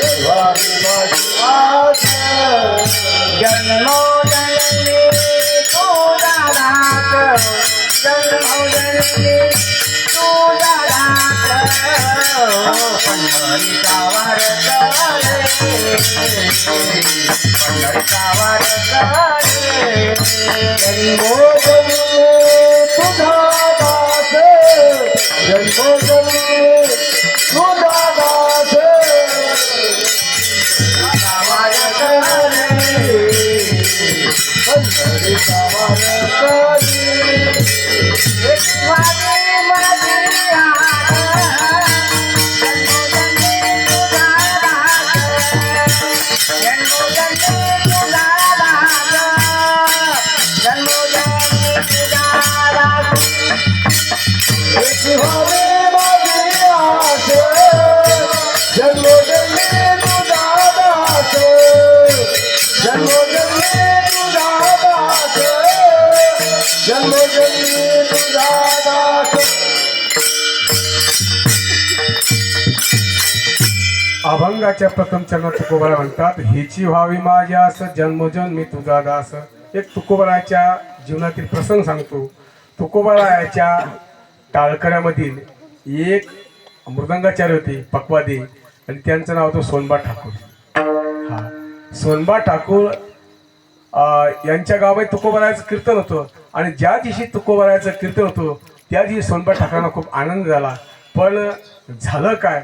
व्हावी माझी आस. जन्मोजन्मी तुझा दास, जन्मोजन्मी तुझा दास, पंढरीचा वारकरी, पंढरीचा वारकरी. जन्मोजन्मी तुझा दास, जन्मोजन्मी तुझा दास, पंढरीचा वारकरी. अभंगाच्या प्रथम चरणात तुकोबारा म्हणतात ह्याची व्हावी माझी आस, जन्मोजन्मी तुझा दास. एक तुकोबाराच्या जीवनातील प्रसंग सांगतो. तुकोबाराच्या टाळकऱ्यामधील एक मृदंगाचार्य होते पक्वादी, आणि त्यांचं नाव होतं सोनबा ठाकूर. सोनबा ठाकूर यांच्या गावात तुकोबाराचं कीर्तन होतं. आणि ज्या दिवशी तुकोबाराचं कीर्तन होतं त्या दिवशी सोनबा ठाकरांना खूप आनंद झाला. पण झालं काय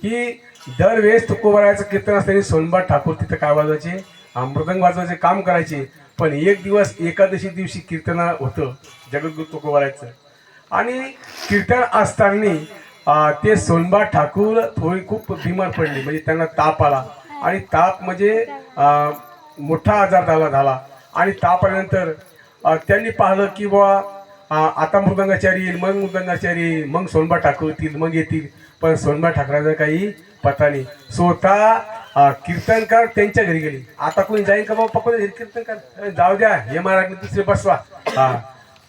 की दरवेळेस तुकोबाराचं कीर्तन असताना सोनबा ठाकूर तिथं काय वाजवायचे, मृदंग वाजवायचे काम करायचे. पण एक दिवस एकादशी दिवशी कीर्तन होतं जगद्गुरु तुकोबाराचं, आणि कीर्तन असताना ते सोनबा ठाकूर थोडी खूप बिमार पडली, म्हणजे त्यांना ताप आला. आणि ताप म्हणजे मोठा आजार झाला. आणि ताप आल्यानंतर त्यांनी पाहिलं की बुवा आता मृदंगाचार्य येईल, मग मृदंगाचार्य येईल, मग सोनबा ठाकूर येतील, मग येतील. पण सोनबा ठाकराचा काही पता नाही. स्वतः कीर्तनकार त्यांच्या घरी गेली. आता कोणी जाईल का बाबा पप्पा घरी कीर्तनकार, जाऊ द्या हे महाराज दुसरे बसवा.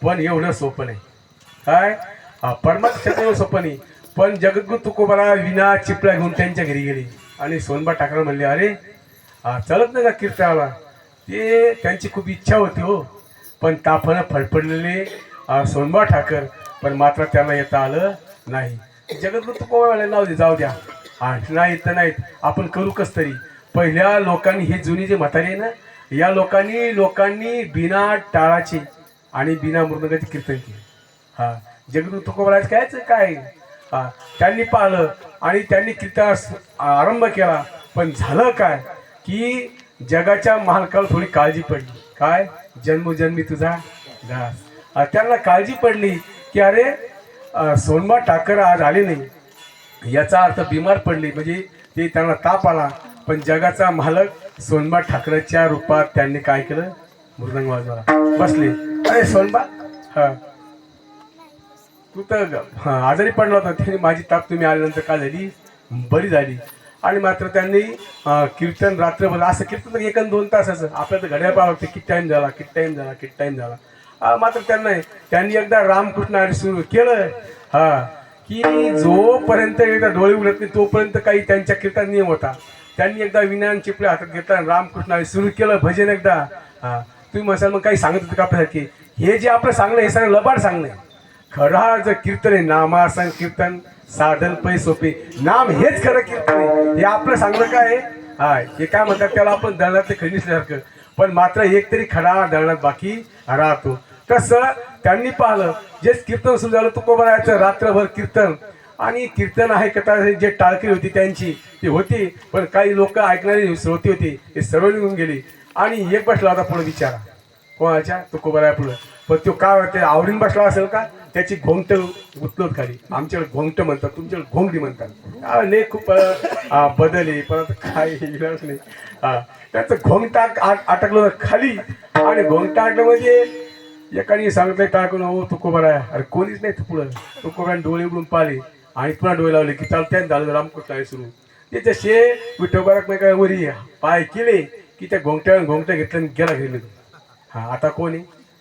पण एवढं सोपं नाही. काय परमात्मा सोपं नाही. पण जगद्गुरु तुकोबारा विना चिपळ्या घेऊन त्यांच्या घरी गेली. आणि सोनबा ठाकरे म्हणले अरे चलत नाही का कीर्तनाला. ते त्यांची खूप इच्छा होती हो, पण तापानं फडफडलेले सोनबा ठाकर, पण मात्र त्यांना येता आलं नाही. जगद्गुरु तुकोबारा लावू दे, जाऊ द्या, नाही तर नाहीत, आपण करू कस तरी. पहिल्या लोकांनी हे जुनी जे म्हातारी आहे ना, या लोकांनी बिना टाळाचे आणि बिना मृदंगाचे कीर्तन केले. जगद्गुरु तुकोबाराचं काय त्यांनी पाहिलं आणि त्यांनी कीर्तनास आरंभ केला. पण झालं काय की जगाच्या मालकाला थोडी काळजी पडली. काय जन्मोजन्मी तुझा दास. त्यांना काळजी पडली की अरे सोनबा ठाकर आज आले नाही याचा अर्थ बिमार पडले, म्हणजे ते त्यांना ताप आला, पण जगाचा मालक सोनबा ठाकरेच्या रूपात त्यांनी काय केलं, मृदंग वाजवला. बसले, अरे सोनबा, हा तू तर आजारी पडला होता, त्याने माझी ताप तुम्ही आल्यानंतर काय झाली, बरी झाली. आणि मात्र त्यांनी कीर्तन रात्रभर, असं कीर्तन तर 1-2 तासाचं, आपल्या तर घड्याळ पाहावं लागते किती टाईम झाला, किती टाईम झाला, किती टाईम झाला. मात्र त्यांनी एकदा रामकृष्ण हरी सुरू केलं, हा की जोपर्यंत एकदा डोळे उघडत नाही तोपर्यंत काही त्यांच्या कीर्तन नियम होता. त्यांनी एकदा विनयन चिपल्या हातात घेतला, रामकृष्ण हरी सुरू केलं भजन एकदा. हा तुम्ही म्हणाल मग काही सांगत होते का आपल्यासारखे, हे जे आपलं सांगणं हे सगळं लबाड सांगणं आहे. खरा जर कीर्तन आहे, नामासन कीर्तन साधन पै सोपे, नाम हेच खरं कीर्तन आहे. हे आपलं सांगणं काय आहे, हा हे काय म्हणतात त्याला आपण दळणात ते खणीसल्यासारखं, पण मात्र एक तरी खडा दळणात बाकी राहतो. तसं त्यांनी पाहिलं, जे कीर्तन सुरू झालं तुकोबारायचं रात्रभर कीर्तन. आणि कीर्तन आहे कथा जे टाळकरी होती त्यांची ती होती, पण काही लोक ऐकणारी श्रोती होती ते सर्व निघून गेली. आणि एक बसला होता पुढे विचारा कोणाच्या, तुकोबाराया पुढं, पण तो काय वाटते आवडीन बसला असेल का, त्याची घोंगट गुतलोत खाली. आमच्याकडे घोंगट म्हणतात, तुमच्याकडे घोंगडी म्हणतात. लय खूप बदल परत काय नाही. त्याचं घोंगटा अटकलं खाली, आणि घोंगटा अटकलं म्हणजे एकाने सांगितलं टाकून, हो तुकोबाराया, अरे कोणीच नाही पुढं. तुकोबाराने डोळे उघडून पाहिले आणि पुन्हा डोळे लावले की चाल त्याने झालं रामकृष्ण आहे सुरू. ते जसे विठोबाराक काय वरी पाय केले की त्या घोंगट्या घेतलं गेला गेले. हा आता कोणी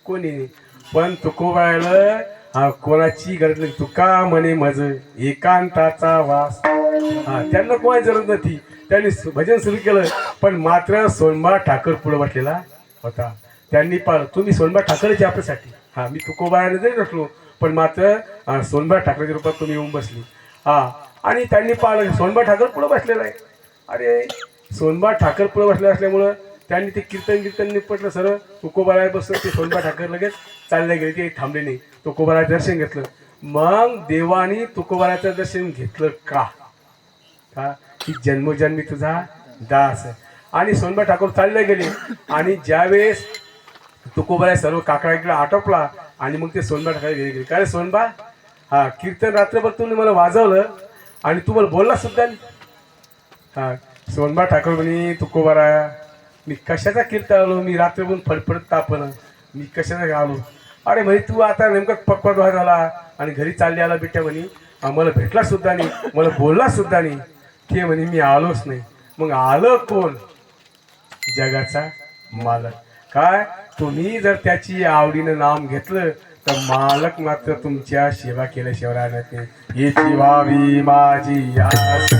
नाही, पण तुकोबाराला कोणाची गरज नाही. तुका म्हणे मज एकांताचा वास, त्यांना कोणाची जरूरत नव्हती. त्यांनी भजन सुरू केलं, पण मात्र सोनबा ठाकर पुढे बसलेला होता. त्यांनी पाहिलं, तुम्ही सोनबा ठाकरेचे आपल्यासाठी, हा मी तुकोबाराने जरी नसलो पण मात्र सोनबा ठाकरेच्या रूपात तुम्ही येऊन बसली. आणि त्यांनी पाहिलं सोनबा ठाकर पुढे बसलेला आहे. अरे सोनबा ठाकर पुढे बसले असल्यामुळं त्यांनी ते कीर्तन निपटलं सर्व. तुकोबाराया बसलं, ते सोनबा ठाकर लगेच चालले गेले, ते थांबले नाही. तुकोबाराचं दर्शन घेतलं. मग देवानी तुकोबाराचं दर्शन घेतलं का की जन्मोजन्मी तुझा दास. आणि सोनबा ठाकूर चालले गेले. आणि ज्यावेळेस तुकोबाराया सर्व काकड्याकडे आटोपला आणि मग ते सोनबा ठाकरे गेले. काय सोनबा, कीर्तन रात्रभर तुम्ही मला वाजवलं आणि तू मला बोलला सुद्धा नाही. सोनबा ठाकूर म्हणे, तुकोबाराया मी कशाचा कीर्तन आलो, मी रात्रभर फडफडत तापलं, मी कशाचा आलो. अरे म्हणे तू आता नेमका पक्वाद झाला आणि घरी चालले आला बेटा म्हणे, मला भेटला सुद्धा नाही, मला बोलला सुद्धा नाही. ते म्हणे मी आलोच नाही. मग आलं कोण, जगाचा मालक. काय तुम्ही जर त्याची आवडीनं नाम घेतलं तर मालक मात्र तुमच्या सेवा केल्याशिवाय राहणार नाही. येची व्हावी माझी आस,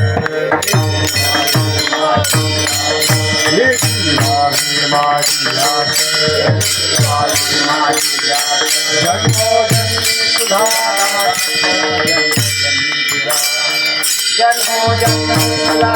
येची व्हावी माझी आस, जन्मोजन्मी तुझा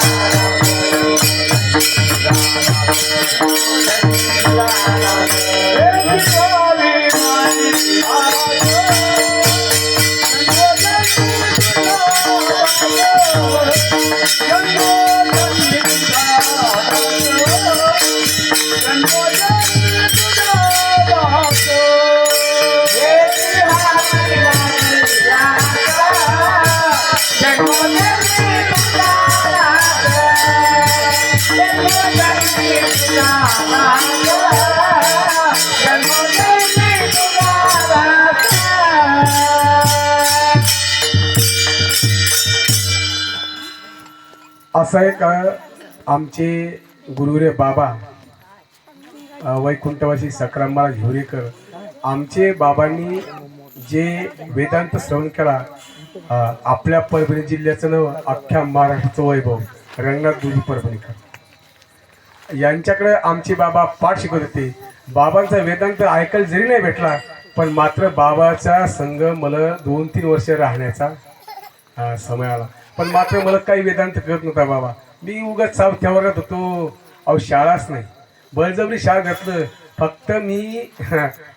असं एक आमचे गुरुरे बाबा वैकुंठवासी सक्रामबाळा झोरेकर, आमचे बाबांनी जे वेदांत श्रवण केला, आपल्या परभणी जिल्ह्याचं नाव अख्ख्या महाराष्ट्राचं वैभव रंगनाथ गुरुजी परभणीकर यांच्याकडे आमचे बाबा पाठ शिकवत होते. बाबांचा वेदांत ऐकायला जरी नाही भेटला, पण मात्र बाबाचा संग मला 2-3 वर्ष राहण्याचा समय आला. पण मात्र मला काही वेदांत कळत नव्हता बाबा. मी उगाच चौथ्या वर्गात होतो, अहो शाळाच नाही, बळजबरी शाळा घातलं. फक्त मी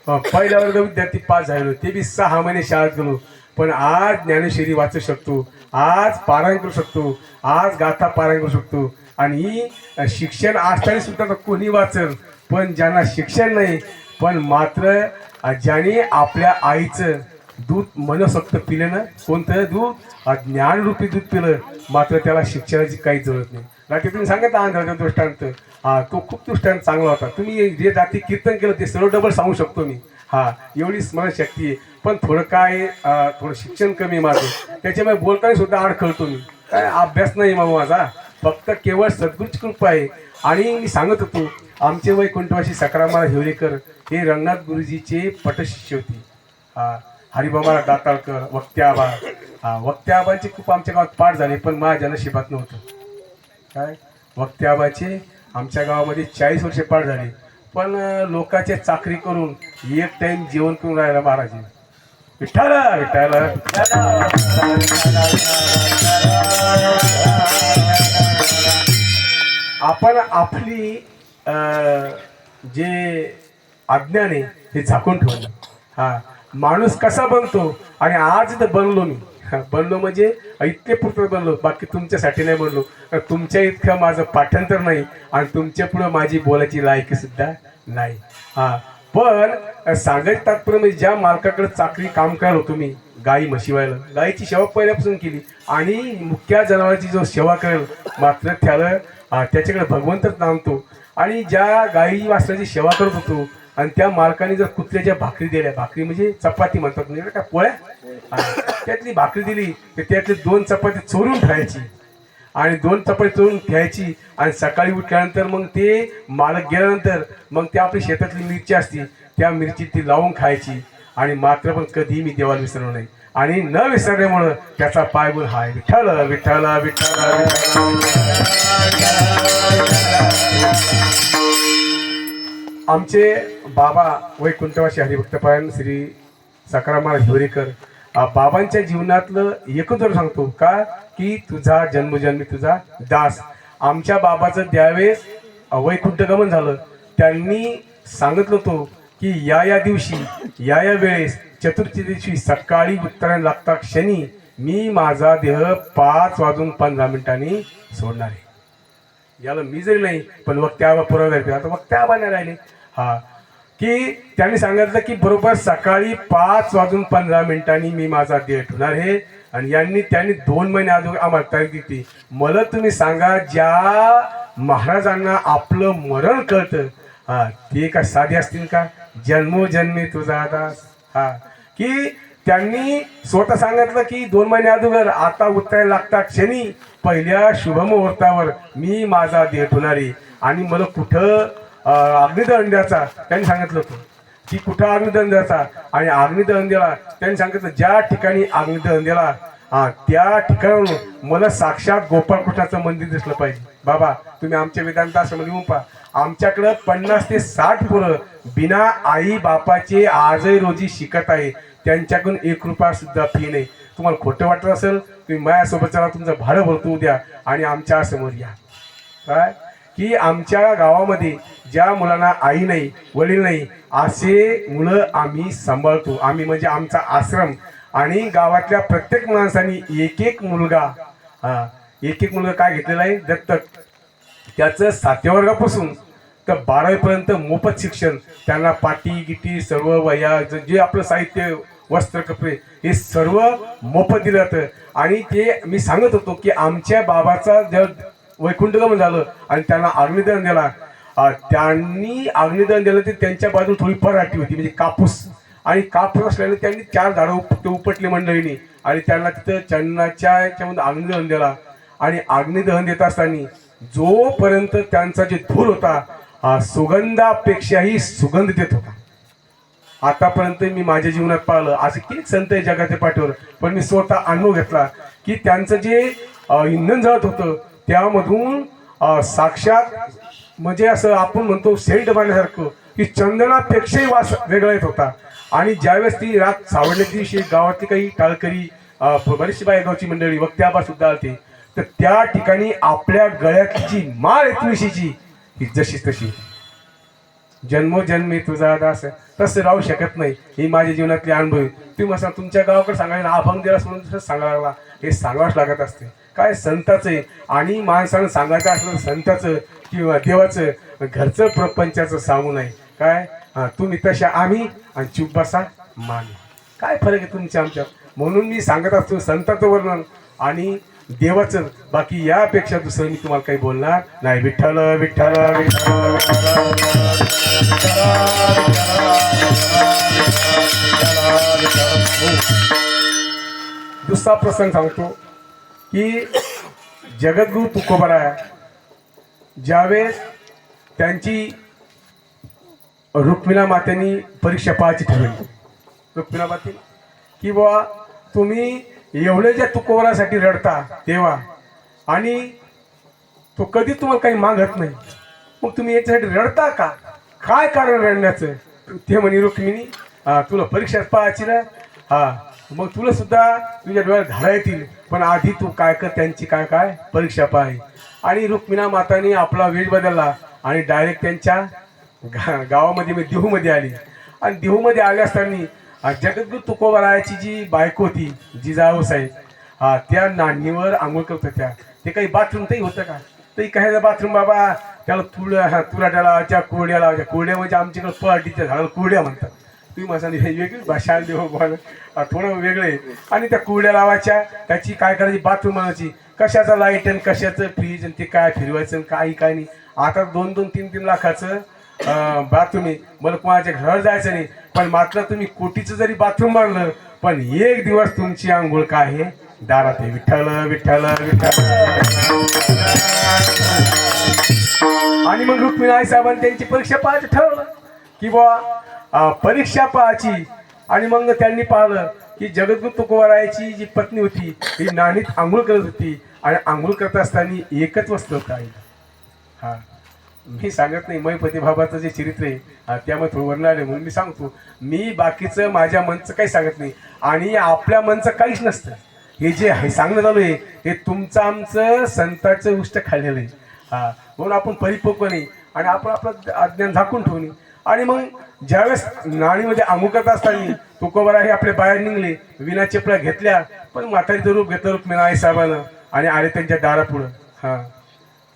पहिल्या वर्ग विद्यार्थी पास झालो, ते बी 6 महिने शाळेत गेलो. पण आज ज्ञानेश्वरी वाचू शकतो, आज पारायण करू शकतो, आज गाथा पारायण करू शकतो. आणि शिक्षण असताना सुद्धा कोणी वाचल, पण ज्यांना शिक्षण नाही, पण मात्र ज्याने आपल्या आईचं दूध मनसोक्त पिल्यानं कोणतं दूध ज्ञानरूपी दूध पिलं मात्र त्याला शिक्षणाची काही जरूरत नाही. रात्री तुम्ही सांगत आहात दृष्टांत, हा तो खूप दृष्टांत चांगला होता. तुम्ही जे रात्री कीर्तन केलं ते सर्व डबल सांगू शकतो मी. हा एवढी स्मरणशक्ती आहे. पण थोडं काय थोडं शिक्षण कमी माझं, त्याच्यामुळे बोलताना सुद्धा अडखळतो मी. काय अभ्यास नाही मग माझा, फक्त केवळ सद्गुरूची कृपा आहे. आणि मी सांगत होतो आमचे वैकुंठवासी सकारामाला हिवरेकर हे रंगनाथ गुरुजीचे पटशिष्य होते. हरिबाबा दाताळकर, वक्त्याबा, वक्त्याबाचे खूप आमच्या गावात पाठ झाले पण माझ्या नशिबात नव्हतं. काय वक्त्याबाचे आमच्या गावामध्ये 40 वर्षे पाठ झाले पण लोकांचे चाकरी करून एक टाइम जेवण करून राहिला महाराज. विठ्ठल विठ्ठल आपण आपली जे अज्ञान आहे हे झाकून ठेवलं. हा माणूस कसा बनतो आणि आज तर बनलो मी. बनलो म्हणजे इतके पुरतं बनलो, बाकी तुमच्यासाठी नाही बनलो. तुमच्या इतकं माझं पाठांतर नाही आणि तुमच्या पुढं माझी बोलायची लायकी सुद्धा नाही. पण सांगायचं तात्पर्य म्हणजे ज्या मालकाकडे चाकरी काम करायला होतो मी, गाई म्हशी व्हायला, गाईची सेवा पहिल्यापासून केली आणि मुख्य जनावरांची जो सेवा करेल मात्र त्याच्याकडे भगवंतच नांदतो. आणि ज्या गाई वासराची सेवा करत होतो आणि त्या मालकाने जर कुत्र्याच्या भाकरी दिल्या, भाकरी म्हणजे चपाती म्हणतात म्हणजे काय पोळ्या, त्यातली भाकरी दिली तर त्यातली 2 चपाती चोरून ठेवायची आणि 2 चपाती चोरून ठेवायची आणि सकाळी उठल्यानंतर मग ते मालक गेल्यानंतर मग त्या आपली शेतातली मिरची असती त्या मिरची ती लावून खायची. आणि मात्र पण कधीही मी देवाला विसरलो नाही आणि न विसरल्यामुळं त्याचा पायगुण हाय. विठ्ठल विठ्ठल विठ्ठल. आमचे बाबा वैकुंठवासी हरिभक्तपरायण श्री सकारामाला हिवरेकर बाबांच्या जीवनातलं एकच सांगतो का की तुझा जन्मजन्मी तुझा दास. आमच्या बाबाचं त्यावेळेस वैकुंठ गमन झालं, त्यांनी सांगितलं होतं की या दिवशी या वेळेस चतुर्थी दिवशी सकाळी उत्तरायण लागता क्षणी मी माझा देह 5:15 सोडणार आहे. याला मी जरी नाही पण वक्त्याबा पुरावा आता वक्त्याबा नाही राहिले. की त्यांनी सांगितलं की बरोबर सकाळी 5:15 मी माझा देह ठेवणार आहे. आणि त्यांनी 2 महिने अगोदर आम्हाला तारीख दिली. मला तुम्ही सांगा ज्या महाराजांना आपलं मरण कळतं ते का साधे असतील का? जन्मोजन्मी तुझा दास. की त्यांनी स्वतः सांगितलं की 2 महिने अगोदर आता उत्तरायण लागता क्षणी पहिल्या शुभमुहूर्तावर मी माझा देह ठेवणारी. आणि मला कुठं अग्निदहन द्यायचा त्यांनी सांगितलं होतं की कुठं अग्निदहन द्यायचा. आणि अग्निदहन दिला त्यांनी सांगितलं ज्या ठिकाणी अग्निदहन दिला त्या ठिकाणावरून मला साक्षात गोपाळकृष्णाचं मंदिर दिसलं पाहिजे. बाबा तुम्ही आमच्या वेदांत आश्रमामध्ये येऊन पहा, आमच्याकडं 50 ते 60 पोरं बिना आई बापाचे आजही रोजी शिकत आहे. त्यांच्याकडून 1 रुपया सुद्धा फी नाही. तुम्हाला खोटं वाटत असेल तुम्ही माझ्यासोबत चला, तुमचं भाडं भरतो उद्या आणि आमच्या समोर या. काय की आमच्या गावामध्ये ज्या मुलांना आई नाही वडील नाही असे मुलं आम्ही सांभाळतो. आम्ही म्हणजे आमचा आश्रम. आणि गावातल्या प्रत्येक माणसांनी एक मुलगा काय घेतलेला आहे दत्तक. त्याचं 7व्या वर्गापासून तर 12वीपर्यंत मोफत शिक्षण. त्यांना पाटी गिटी सर्व वह्या जे आपलं साहित्य वस्त्र कपडे हे सर्व मोफत दिलं जातं. आणि ते मी सांगत होतो की आमच्या बाबाचा जेव्हा वैकुंठगमन झालं आणि त्यांना अग्निदहन दिला, त्यांनी अग्निदहन दिलं ते त्यांच्या बाजूला थोडी पराठी होती म्हणजे कापूस. आणि कापूस असल्याने त्यांनी 4 झाडं उपटली मंडळीने आणि त्यांना तिथं चन्नाच्या याच्यामध्ये अग्निदहन दिला. आणि अग्निदहन देत असताना जोपर्यंत त्यांचा जे धूर होता सुगंधापेक्षाही सुगंध देत होता. आतापर्यंत मी माझ्या जीवनात पाहिलं असं किती संत आहे जगाच्या पाठीवर, पण मी स्वतः अनुभव घेतला की त्यांचं जे इंधन जळत होतं त्यामधून साक्षात म्हणजे असं आपण म्हणतो सेंट मारण्यासारखं की चंदनापेक्षाही वास वेगळा येत होता. आणि ज्यावेळेस ती रात सावडल्या दिवशी गावातली काही टाळकरी बरीचशी बायगावची मंडळी वक्त्याबा सुद्धा आलते, तर त्या ठिकाणी आपल्या गळ्यातली जी माळ आहे तुळशीची ही जशी तशी जन्मोजन्मी तुझा दास तसं राहू शकत नाही. ही माझ्या जीवनातली अनुभव. तुम्ही मसा तुमच्या गावाकडे सांगायला अभंग दिला सोडून दुसरं सांगायला लागला, हे सांगावंच लागत असते. काय संताचं आहे आणि माणसानं सांगायचं असलं संताचं किंवा देवाचं घरचं प्रपंचाचं सांगू नये. काय तुम्ही तशा आम्ही आणि चुप बसा मान. काय फरक आहे तुमच्या आमच्यात? म्हणून मी सांगत असतो संतांचं वर्णन आणि देवाचं, बाकी यापेक्षा दुसरं मी तुम्हाला काही बोलणार नाही. विठ्ठल विठ्ठल दुसरा प्रसंग सांगतो की जगद्गुरु तुकोबाराय ज्यावेळेस त्यांची रुक्मिणा मातेनी परीक्षा पाहायची ठरवली. रुक्मिणा माते की बुवा तुम्ही एवढे ज्या तुकोबारासाठी रडता तेव्हा, आणि तो कधी तुम्हाला काही मागत नाही, मग तुम्ही याच्यासाठी रडता का? काय कारण रडण्याचं? ते म्हणे रुक्मिणी तुला परीक्षा पाहायची ना, मग तुला सुद्धा तुझ्या डोळ्यात धारा येतील, पण आधी तू काय कर, त्यांची काय काय परीक्षा पाहाय. आणि रुक्मिणा माताने आपला वेळ बदलला आणि डायरेक्ट त्यांच्या गावामध्ये देहूमध्ये आली. आणि देहूमध्ये आले असताना जगद्गुरु तुकोबारायाची जी बायको होती जिजाऊ साहेब, त्या नाणीवर आंघोळ करत होत्या. ते काही बाथरूम तरी होतं का? तरी काय बाथरूम बाबा, त्याला तुराट्या लावायच्या, कोरड्या लावायच्या. कोरड्या म्हणजे आमच्याकडे पहाटीच्या झाडाला कोरड्या म्हणतात. तुम्ही माझा वेगळी भाषा थोडं वेगळे. आणि त्या कुरड्या लावायच्या, त्याची काय करायची बाथरूम बनायची. कशाचा लाईट आणि कशाचं फ्रीज आणि ते काय फिरवायचं काही काय नाही. आता 2-2, 3-3 लाखाचं बाथरूम आहे. मला कोणाच्या घर जायचं नाही, पण मात्र तुम्ही कोटीचं जरी बाथरूम बांधलं पण एक दिवस तुमची आंघोळ काय आहे दारात आहे. विठ्ठल विठ्ठल विठ्ठल. आणि मग रुक्मिणी आई साहेबांनी त्यांची परीक्षा पाहायचं ठरवलं की बुवा परीक्षा पाहायची. आणि मग त्यांनी पाहिलं की जगद्गुरु तुकोबारायाची जी पत्नी होती ही नाणीत आंघोळ करत होती. आणि आंघोळ करत असताना एकच वस्त्र होतं आईला. मी सांगत नाही, मैपती बाबाचं जे चरित्र आहे त्यामध्ये थोडं वर्णन आले म्हणून मी सांगतो. मी बाकीचं माझ्या मनचं काही सांगत नाही आणि आपल्या मनचं काहीच नसतं. हे जे हे सांगणं चालू आहे हे तुमचं आमचं संतांचं उष्ट खाल्लेलं आहे. म्हणून आपण परिपक्व नाही आणि आपण आपलं अज्ञान झाकून ठेवणे. आणि मग ज्यावेळेस नाणीमध्ये आंघोळ करत असताना तुकोबाराय आपले बाहेर निघले, विना चपला घेतल्या, पण म्हातारीचं रूप घेतलं रुक्मिणी आई साहेबानं आणि आले त्यांच्या दारापुढं.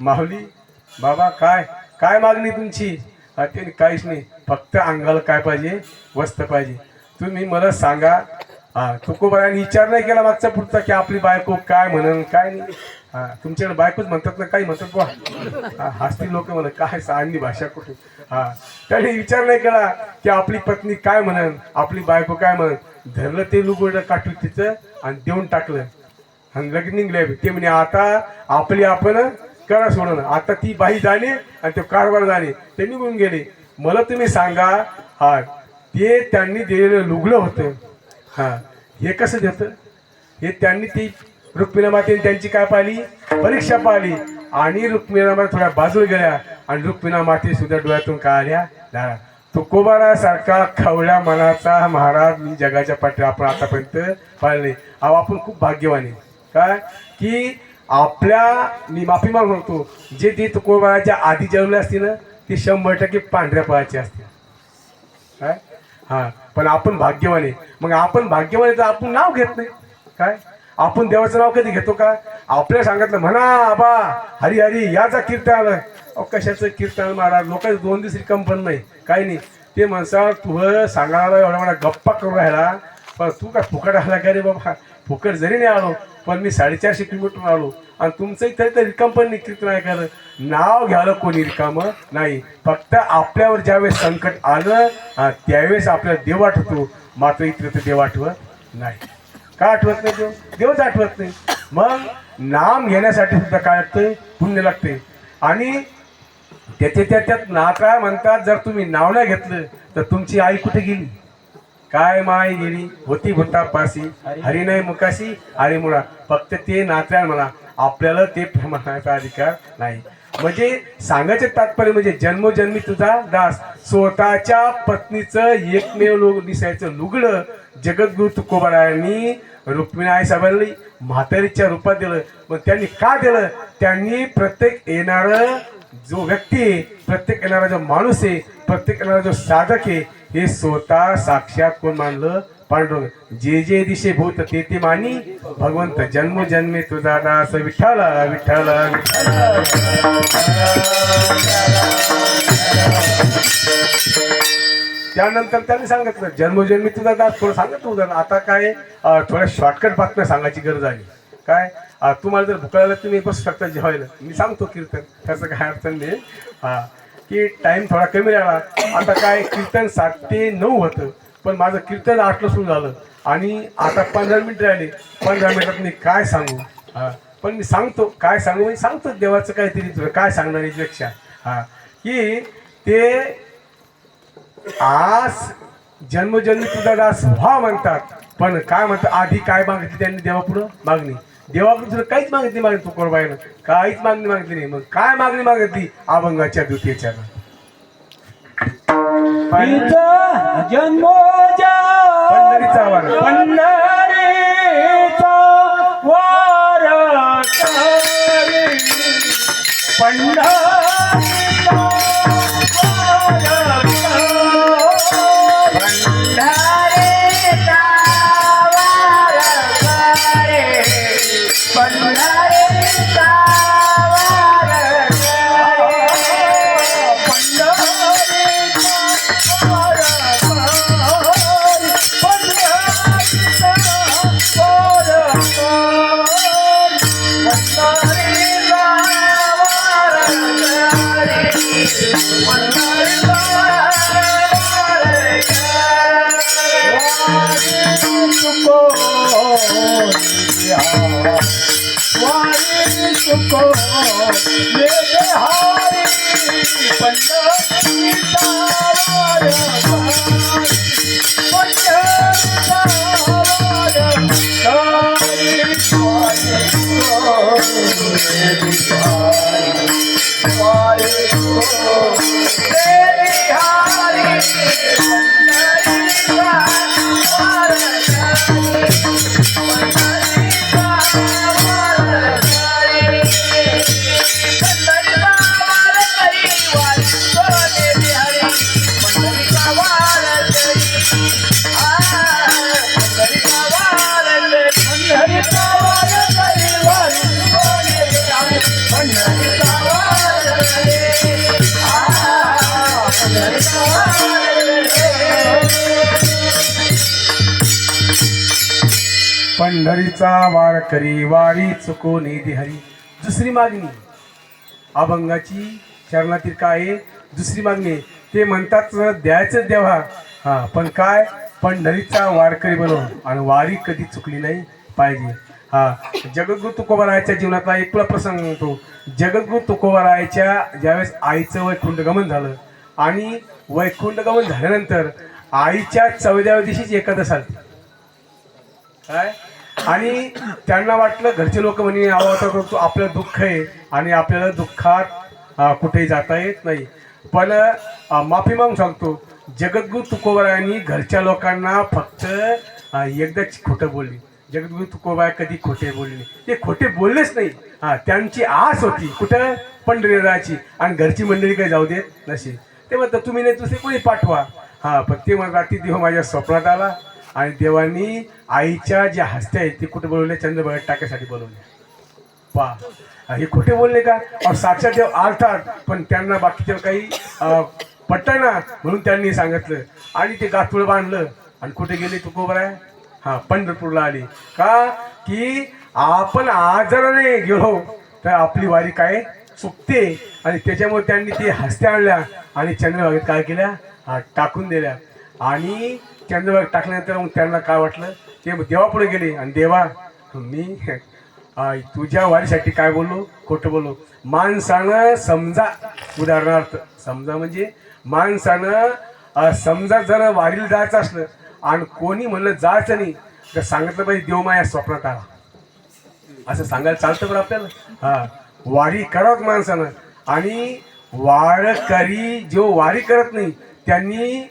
माऊली बाबा काय काय मागणी तुमची? त्यांनी काहीच नाही, फक्त अंगाला काय पाहिजे? वस्त्र पाहिजे. तुम्ही मला सांगा. तुकोबारायांनी विचार नाही केला मागचा पुढचा की आपली बायको काय म्हणन काय नाही. तुमच्याकडे बायकोच म्हणतात ना, काही म्हणतात बा हसतील लोक म्हणत काय सांगली भाषा कुठे. त्याने विचार नाही केला की आपली पत्नी काय म्हणन, आपली बायको काय म्हणन. धरलं ते लुगोडं काटू तिचं आणि देऊन टाकलं आणि लगेच निघले. ते म्हणे आता आपली आपण करा सोडून, आता ती बाई जाणे आणि ते कारभार जाणे. ते निघून गेले. मला तुम्ही सांगा ते त्यांनी दिलेलं लुगडं होतं, हे कसं देतं? हे त्यांनी ती रुक्मिणी मातेने त्यांची काय पाहिली? परीक्षा पाहिली. आणि रुक्मिणी माता थोड्या बाजूला गेल्या आणि रुक्मिणी माते सुद्धा डोळ्यातून काय आल्या धारा. तुकोबारासारखा खवळ्या मनाचा महाराज मी जगाच्या पाठी आपण आतापर्यंत पाहिले. आपण खूप भाग्यवान आहे काय की मी माफी मागतो जे ते तुकोबाराच्या आधी जन्मले असते ना ते 100% पांढऱ्या पायाचे असते काय. पण आपण भाग्यवान आहे. मग आपण भाग्यवान आहे तर आपण नाव घेत नाही काय. आपण देवाचं नाव कधी घेतो का? आपल्या सांगितलं म्हणा आबा हरी हरी याचा कीर्तन आलं. कशाचं कीर्तन महाराज? लोकांचं 2 दिवस कंपन नाही काही नाही. ते माणसा तुझं सांगायला एवढा मला गप्पा करून राहिला, पण तू काय फुकट आला का रे बाबा? फुकट जरी नाही आलो पण मी 450 किलोमीटर आलो आणि तुमचं इथे तर रिकाम पण नाही कीर्तन ऐकायला. नाव घ्यायला कोणी रिकामं नाही. फक्त आपल्यावर ज्यावेळेस संकट आलं त्यावेळेस आपल्याला देव आठवतो, मात्र इतर तर देव आठवत नाही. का आठवत नाही? देवच आठवत नाही. मग नाम घेण्यासाठी सुद्धा काय लागतंय? पुण्य लागते. आणि त्याच्यात नाता म्हणतात जर तुम्ही नाव नाही घेतलं तर तुमची आई कुठे गेली? काय माय गेली होती भूतापासी हरी नाही मुकाशी अरे मुळा. फक्त ते नात्या म्हणा, आपल्याला ते म्हणायचा अधिकार नाही. म्हणजे सांगायचे तात्पर्य म्हणजे जन्मोजन्मी तुझा दास. स्वतःच्या पत्नीचं एकमेव दिसायचं लुगडं जगद्गुरु तुकोबारायांनी रुक्मिणी आई साहेबांनी म्हातारीच्या रूपात दिलं. मग त्यांनी का दिलं? त्यांनी प्रत्येक येणारं जो व्यक्ती आहे, प्रत्येक येणारा जो माणूस आहे, प्रत्येक येणारा जो साधक आहे हे स्वतः साक्षात कोण मानलं? पांडुरंग. जे जे दिशे भूत ते ते मानी भगवंत जन्मोजन्मी तुझा दास विठ्ठल विठ्ठल विठ्ठल. त्यानंतर त्यांनी सांगितलं जन्मोजन्मी तुझा दास थोडं सांगितलं उदाहरण. आता काय थोड्या शॉर्टकट बातम्या सांगायची गरज आहे. काय तुम्हाला जर भूक लागलं तुम्ही बसू शकता जेवायला, मी सांगतो कीर्तन, त्याचं काय अडचण नाही. की टाईम थोडा कमी राहिला. आता काय कीर्तन 7 ते 9 होतं, पण माझं कीर्तन 8ला सुरू झालं आणि आता 15 मिनिट राहिले. 15 मिनिटात मी काय सांगू. पण मी सांगतो काय सांगू, मी सांगतो देवाचं काहीतरी तुला काय सांगणार याच्यापेक्षा. की ते आज जन्मजन्मी तुझा दास व्हा म्हणतात, पण काय म्हणतात आधी काय मागितली त्यांनी देवापुढं मागणी. देवापुढे तुला काहीच मागितली मागितली तुकोबाईनं, काहीच मागणी मागितली नाही. मग काय मागणी मागितली अभंगाच्या द्वितीयच्या जन्मोजा पंढरीचा वार पंढरीचा वार पंढरीचा पंढरीचा वार करी वारी चुकोनी हरी. दुसरी मागणी अभंगाची चरणातील काय आहे? दुसरी मागणी ते म्हणतात द्यायचं देवा, पण काय पंढरीचा वारकरी बनव आणि वारी कधी चुकली नाही पाहिजे. जगद्गुरु तुकोबारायाच्या जीवनातला एक प्रसंग म्हणतो. जगद्गुरु तुकोबारायाच्या ज्यावेळेस आईचं वैकुंठगमन झालं आणि वैकुंठगमन झाल्यानंतर आईच्या 14व्या दिवशीच एकादश आली. काय आणि त्यांना वाटलं घरचे लोक म्हणे आवाज आपलं दुःख आहे आणि आपल्याला दुःखात कुठेही जाता येत नाही. पण माफी मागून सांगतो जगद्गुरु तुकोबारायांनी घरच्या लोकांना फक्त एकदाच खोटं बोलली. जगद्गुरु तुकोबाराय कधी खोटे बोलले नाही, ते खोटे बोललेच नाही. त्यांची आस होती कुठं पंढरीराची आणि घरची मंडळी काही जाऊ देत नसे. ते म्हणतात तुम्ही नाही दुसरे कोणी पाठवा. पण ते म्हणतात ती देव माझ्या स्वप्नात आला आणि देवांनी आईच्या ज्या हस्त्या आहेत ते कुठे बोलवले चंद्रभागेत टाकायसाठी बोलवले. हे खोटे बोलले का? और साक्षात देव आलतात पण त्यांना बाकीच्या काही पट्टाना म्हणून त्यांनी सांगितलं आणि ते गाठोडं बांधलं आणि कुठे गेले तुकोबाराय? पंढरपूरला आली. का की आपण आजाराने गेलो तर आपली वारी काय चुकते आणि त्याच्यामुळे त्यांनी ते हस्त्या आणल्या आणि चंद्रभागेत काय केल्या टाकून दिल्या. आणि चंद्रभागेत टाकल्यानंतर मग त्यांना काय वाटलं ते देवापुढे गेले आणि देवा मी तुझ्या वारीसाठी काय बोललो खोटं बोललो. माणसानं समजा उदाहरणार्थ समजा म्हणजे माणसानं समजा जर वारीला जायचं असलं आणि कोणी म्हणलं जायचं नाही तर सांगितलं पाहिजे देव माझ्या स्वप्नात आला असं सांगायला चालतं बरं आपल्याला. वारी करावं माणसानं आणि वारकरी जो वारी करत नाही त्यांनी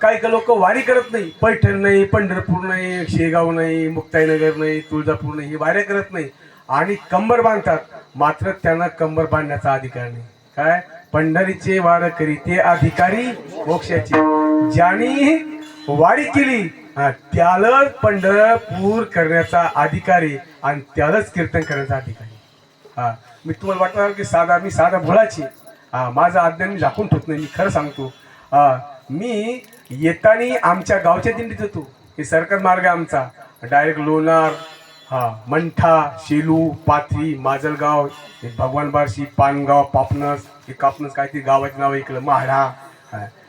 काही लोक वारी करत नाही. पैठण नाही, पंढरपूर नाही, शेगाव नाही, मुक्ताईनगर नाही, तुळजापूर नाही, ही वाऱ्या करत नाही आणि कंबर बांधतात. मात्र त्यांना कंबर बांधण्याचा अधिकार नाही. काय पंढरीचे वारकरी ते अधिकारी मोक्षाचे. ज्यांनी वारी केली त्यालाच पंढरपूर करण्याचा अधिकारी आणि त्यालाच कीर्तन करण्याचा अधिकारी. मी तुम्हाला वाटणार की मी साधा भोळाची माझं अज्ञान मी झाकून ठेवत नाही. मी खरं सांगतो मी येताना आमच्या गावच्या दिंडीत होतो. हे सरकार मार्ग आहे आमचा, डायरेक्ट लोणार, मंठा, शेलू, पाथरी, माजलगाव, हे भगवान बार्शी, पानगाव, पापनस, हे कापनस काहीतरी गावाचे नाव इकडं म्हाडा,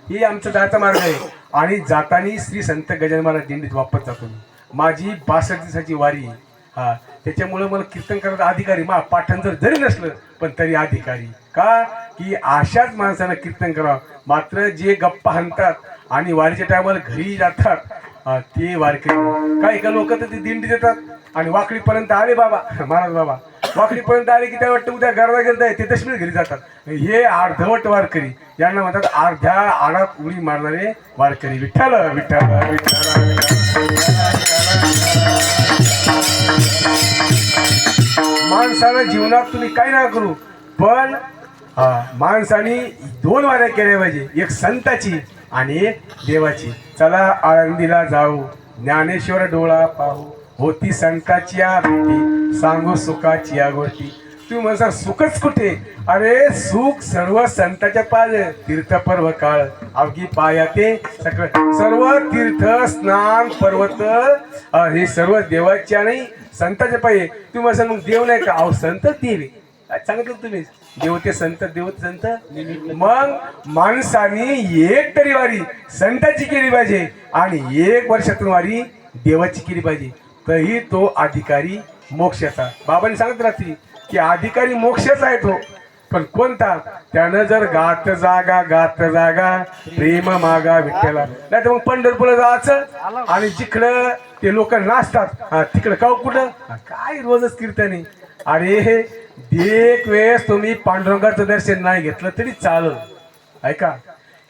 हे आमचा जायचा मार्ग आहे. आणि जाताना श्री संत गजानन महाराज दिंडीत वापस जातो. माझी 62 दिवसाची वारी. त्याच्यामुळे मला कीर्तन करायचा अधिकारी, मा पाठण जरी नसलं पण तरी अधिकारी. का की अशाच माणसानं कीर्तन करावं. मात्र जे गप्पा हाणतात आणि वारीच्या टायमाला घरी जातात ते वारकरी. काही का लोक तर ते दिंडी देतात आणि वाकडीपर्यंत आले बाबा महाराज बाबा, वाकडीपर्यंत आले की त्या वाटतं उद्या गरवा गेलं ते दशमीत घरी जातात. हे अर्धवट वारकरी, यांना म्हणतात अर्ध्या आडात उडी मारणारे वारकरी. विठ्ठल विठ्ठल विठ्ठल. माणसाला जीवनात तुम्ही काही ना करू, पण माणसाने 2 वाऱ्या केल्या पाहिजे, एक संताची आणि एक देवाची. चला आळंदीला जाऊ, ज्ञानेश्वर डोळा पाहू, होती संताची या भेटी, सांगू सुखाची या गोष्टी. तुम्ही म्हणसा सुखच कुठे? अरे सुख सर्व संताच्या पाय, तीर्थ पर्व काळ अवघी पाया ते सगळं. सर्व तीर्थ स्नान पर्वत हे सर्व देवाच्या नाही संताच्या पायी. तुम्ही म्हणसा मग देव नाही का? अहो संत देव सांगितलं तुम्ही, देवते संत देवते संत. मग माणसाने एक तरी वारी संताची केली पाहिजे आणि 1 वर्षातून वारी देवाची केली पाहिजे, तरी तो अधिकारी मोक्षाचा. बाबांनी सांगत राहतील की अधिकारी मोक्षाचा आहे तो, पण कोणता? त्यानं जर गात जागा प्रेम मागा विठ्ठला. नाही तर मग पंढरपूरला जायचं आणि जिकडं ते लोक नाचतात तिकडं काव कुठं काय रोजच कीर्तनी. अरे एक वेळेस तुम्ही पांडुरंगाचं दर्शन नाही घेतलं तरी चाललं. ऐका,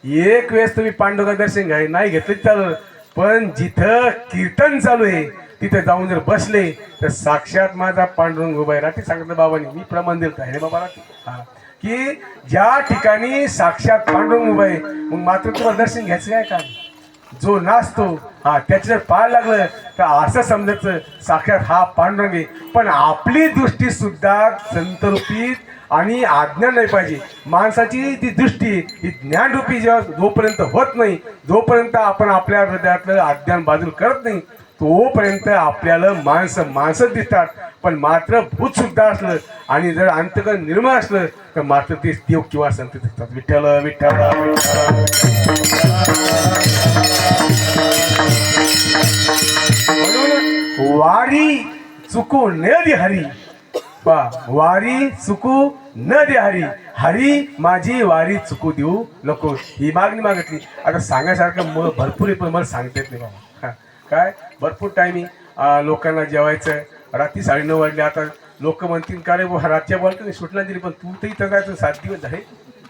एक वेळेस तुम्ही पांडुरंगाचं दर्शन नाही घेतलं तरी चाललं, पण जिथं कीर्तन चालू आहे तिथे जाऊन जर बसले तर साक्षात माझा पांडुरंग उभा आहे. रात्री सांगितलं बाबांनी, मी प्रमाण दिलं आहे बाबा की ज्या ठिकाणी साक्षात पांडुरंग उभा आहे मग मात्र तुम्हाला दर्शन घ्यायचं काय का? जो नाचतो त्याच्या जर पाय लागलं तर असं समजायचं साक्षात हा पांडुरंग आहे. पण आपली दृष्टी सुद्धा संतरूपीत आणि अज्ञान नाही पाहिजे. माणसाची ती दृष्टी ही ज्ञानरूपी जेव्हा जोपर्यंत होत नाही, जोपर्यंत आपण आपल्या हृदयातलं अज्ञान बाजूला करत नाही, तोपर्यंत आपल्याला माणसं दिसतात. पण मात्र भूत सुद्धा असलं आणि जर अंतकरण निर्मळ असलं तर मात्र ते देव किंवा संत दिसतात. विठ्ठल विठ्ठल म्हणून वारी चुकू न दे हरी. वारी चुकू न दे हरी, हरी माझी वारी चुकू देऊ नको. ही मागणी मागितली. आता सांगायसारखं भरपूर आहे पण मला सांगता येत नाही बाबा. काय भरपूर टायमिंग लोकांना जेवायचं, रात्री 9:30 वाजले. आता लोक म्हणतील का रे रातच्या बोलतो सुटला दिली, पण तू तर इथं जायचं 7 दिवस झाले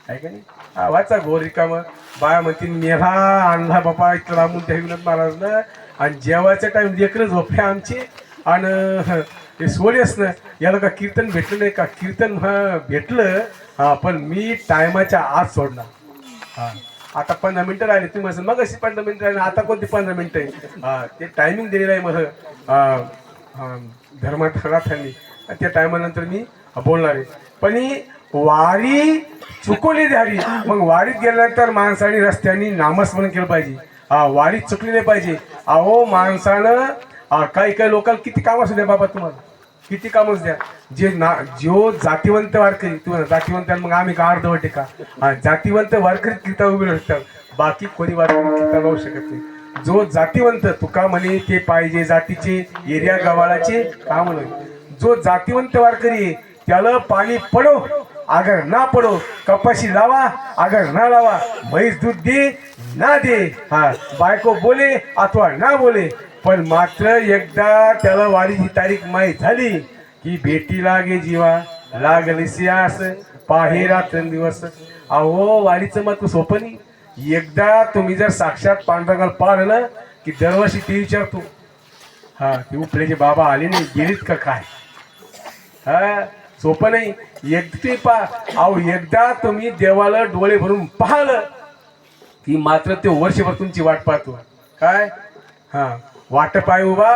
आहे का नाही? वाचा घोर रिकामं. बाया म्हणतील मेला आणला बापा इथं लांबून ठेवलं महाराजनं, आणि जेवायचं टाईम लेकरं झोपले आमचे आणि हे सोडेस ना. याला का कीर्तन भेटलं नाही का? कीर्तन भेटलं पण मी टायमाच्या आत सोडणार. आता 15 मिनिटं राहिले. तुम्ही म्हणा मग अशी 15 मिनिटं राहिले, आता कोणती 15 मिनिटं आहे? ते टायमिंग दिलेलं आहे मला धर्मनाथांनी. त्या टायमानंतर मी बोलणार आहे. पण ही वारी चुकवली हरी. मग वारीत गेल्यानंतर माणसाने रस्त्याने नामस्मरण केलं पाहिजे. वारीत चुकली नाही पाहिजे. अहो माणसानं काही लोकांना किती कामं असू द्या बाबा, तुम्हाला किती कामच द्या. जो जातीवंत वारकरी, तुम्हाला जातीवंत मग आम्ही का अर्धवट आहे का? जातीवंत वारकरी कीर्तन उभे असतात, बाकी कोणी वारकरी कीर्तन राहू शकत नाही. जो जातीवंत तुका म्हणे ते पाहिजे जातीचे एरिया गवाळाचे का म्हणे. जो जातीवंत वारकरी आहे त्याला पाणी पडो अगर ना पडो, कपाशी लावा अगर ना लावा, म्हैस दूध दे ना दे, बायको बोले अथवा ना बोले, पण मात्र एकदा त्याला वारीची तारीख माहीत झाली की भेटी लागे जीवा लागली सियास पाहे रात्रंदिवस. अहो वारीचं मत सोपं नाही. एकदा तुम्ही जर साक्षात पांडुरंगाला पाहिलं की दरवर्षी ते विचारतो ते उपलेचे बाबा आले नाही गेलीत का काय? सोपं नाही. एकदा तुम्ही देवाला डोळे भरून पाहिलं की मात्र ते वर्षभर तुमची वाट पाहतो. काय वाट पाय उभा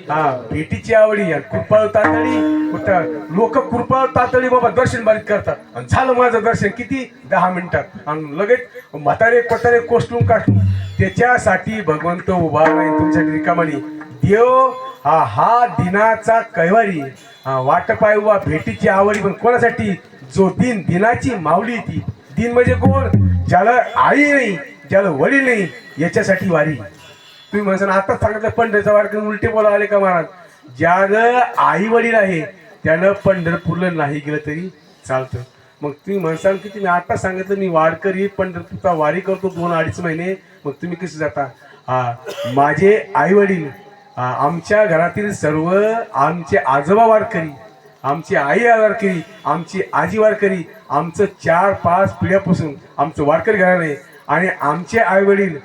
हा भेटीची आवडी आणि कृपाळ तातडी कुठं लोक कृपाळ तातडी बाबा दर्शन बारीक करतात आणि झालं माझं दर्शन किती 10 मिनिटात आणि लगेच म्हातारे पतारे कोसलून काढून त्याच्यासाठी भगवंत उभा नाही तुमच्या रिकामानी देव हा दिनाचा कैवारी वाट पाय उभा भेटीची आवडी पण कोणासाठी जो दिनाची माऊली ती दिन म्हणजे कोण ज्याला आई नाही ज्याला वडील नाही याच्यासाठी वारी तुम्ही म्हणसान आताच सांगितलं पंढरीचा वारकरी उलटे बोला आले का महाराज ज्यानं आई वडील आहे त्यानं पंढरपूरला नाही गेलं तरी चालतं मग तुम्ही म्हणसाल की तुम्ही आता सांगितलं मी वारकरी पंढरपूरचा वारी करतो 2-2.5 महिने मग तुम्ही कसे जाता माझे आई वडील आमच्या घरातील सर्व आमचे आजोबा वारकरी आमची आई वारकरी आमची आजी वारकरी आमचं 4-5 पिढ्यापासून आमचं वारकरी घराणं आहे आणि आमचे आई वडील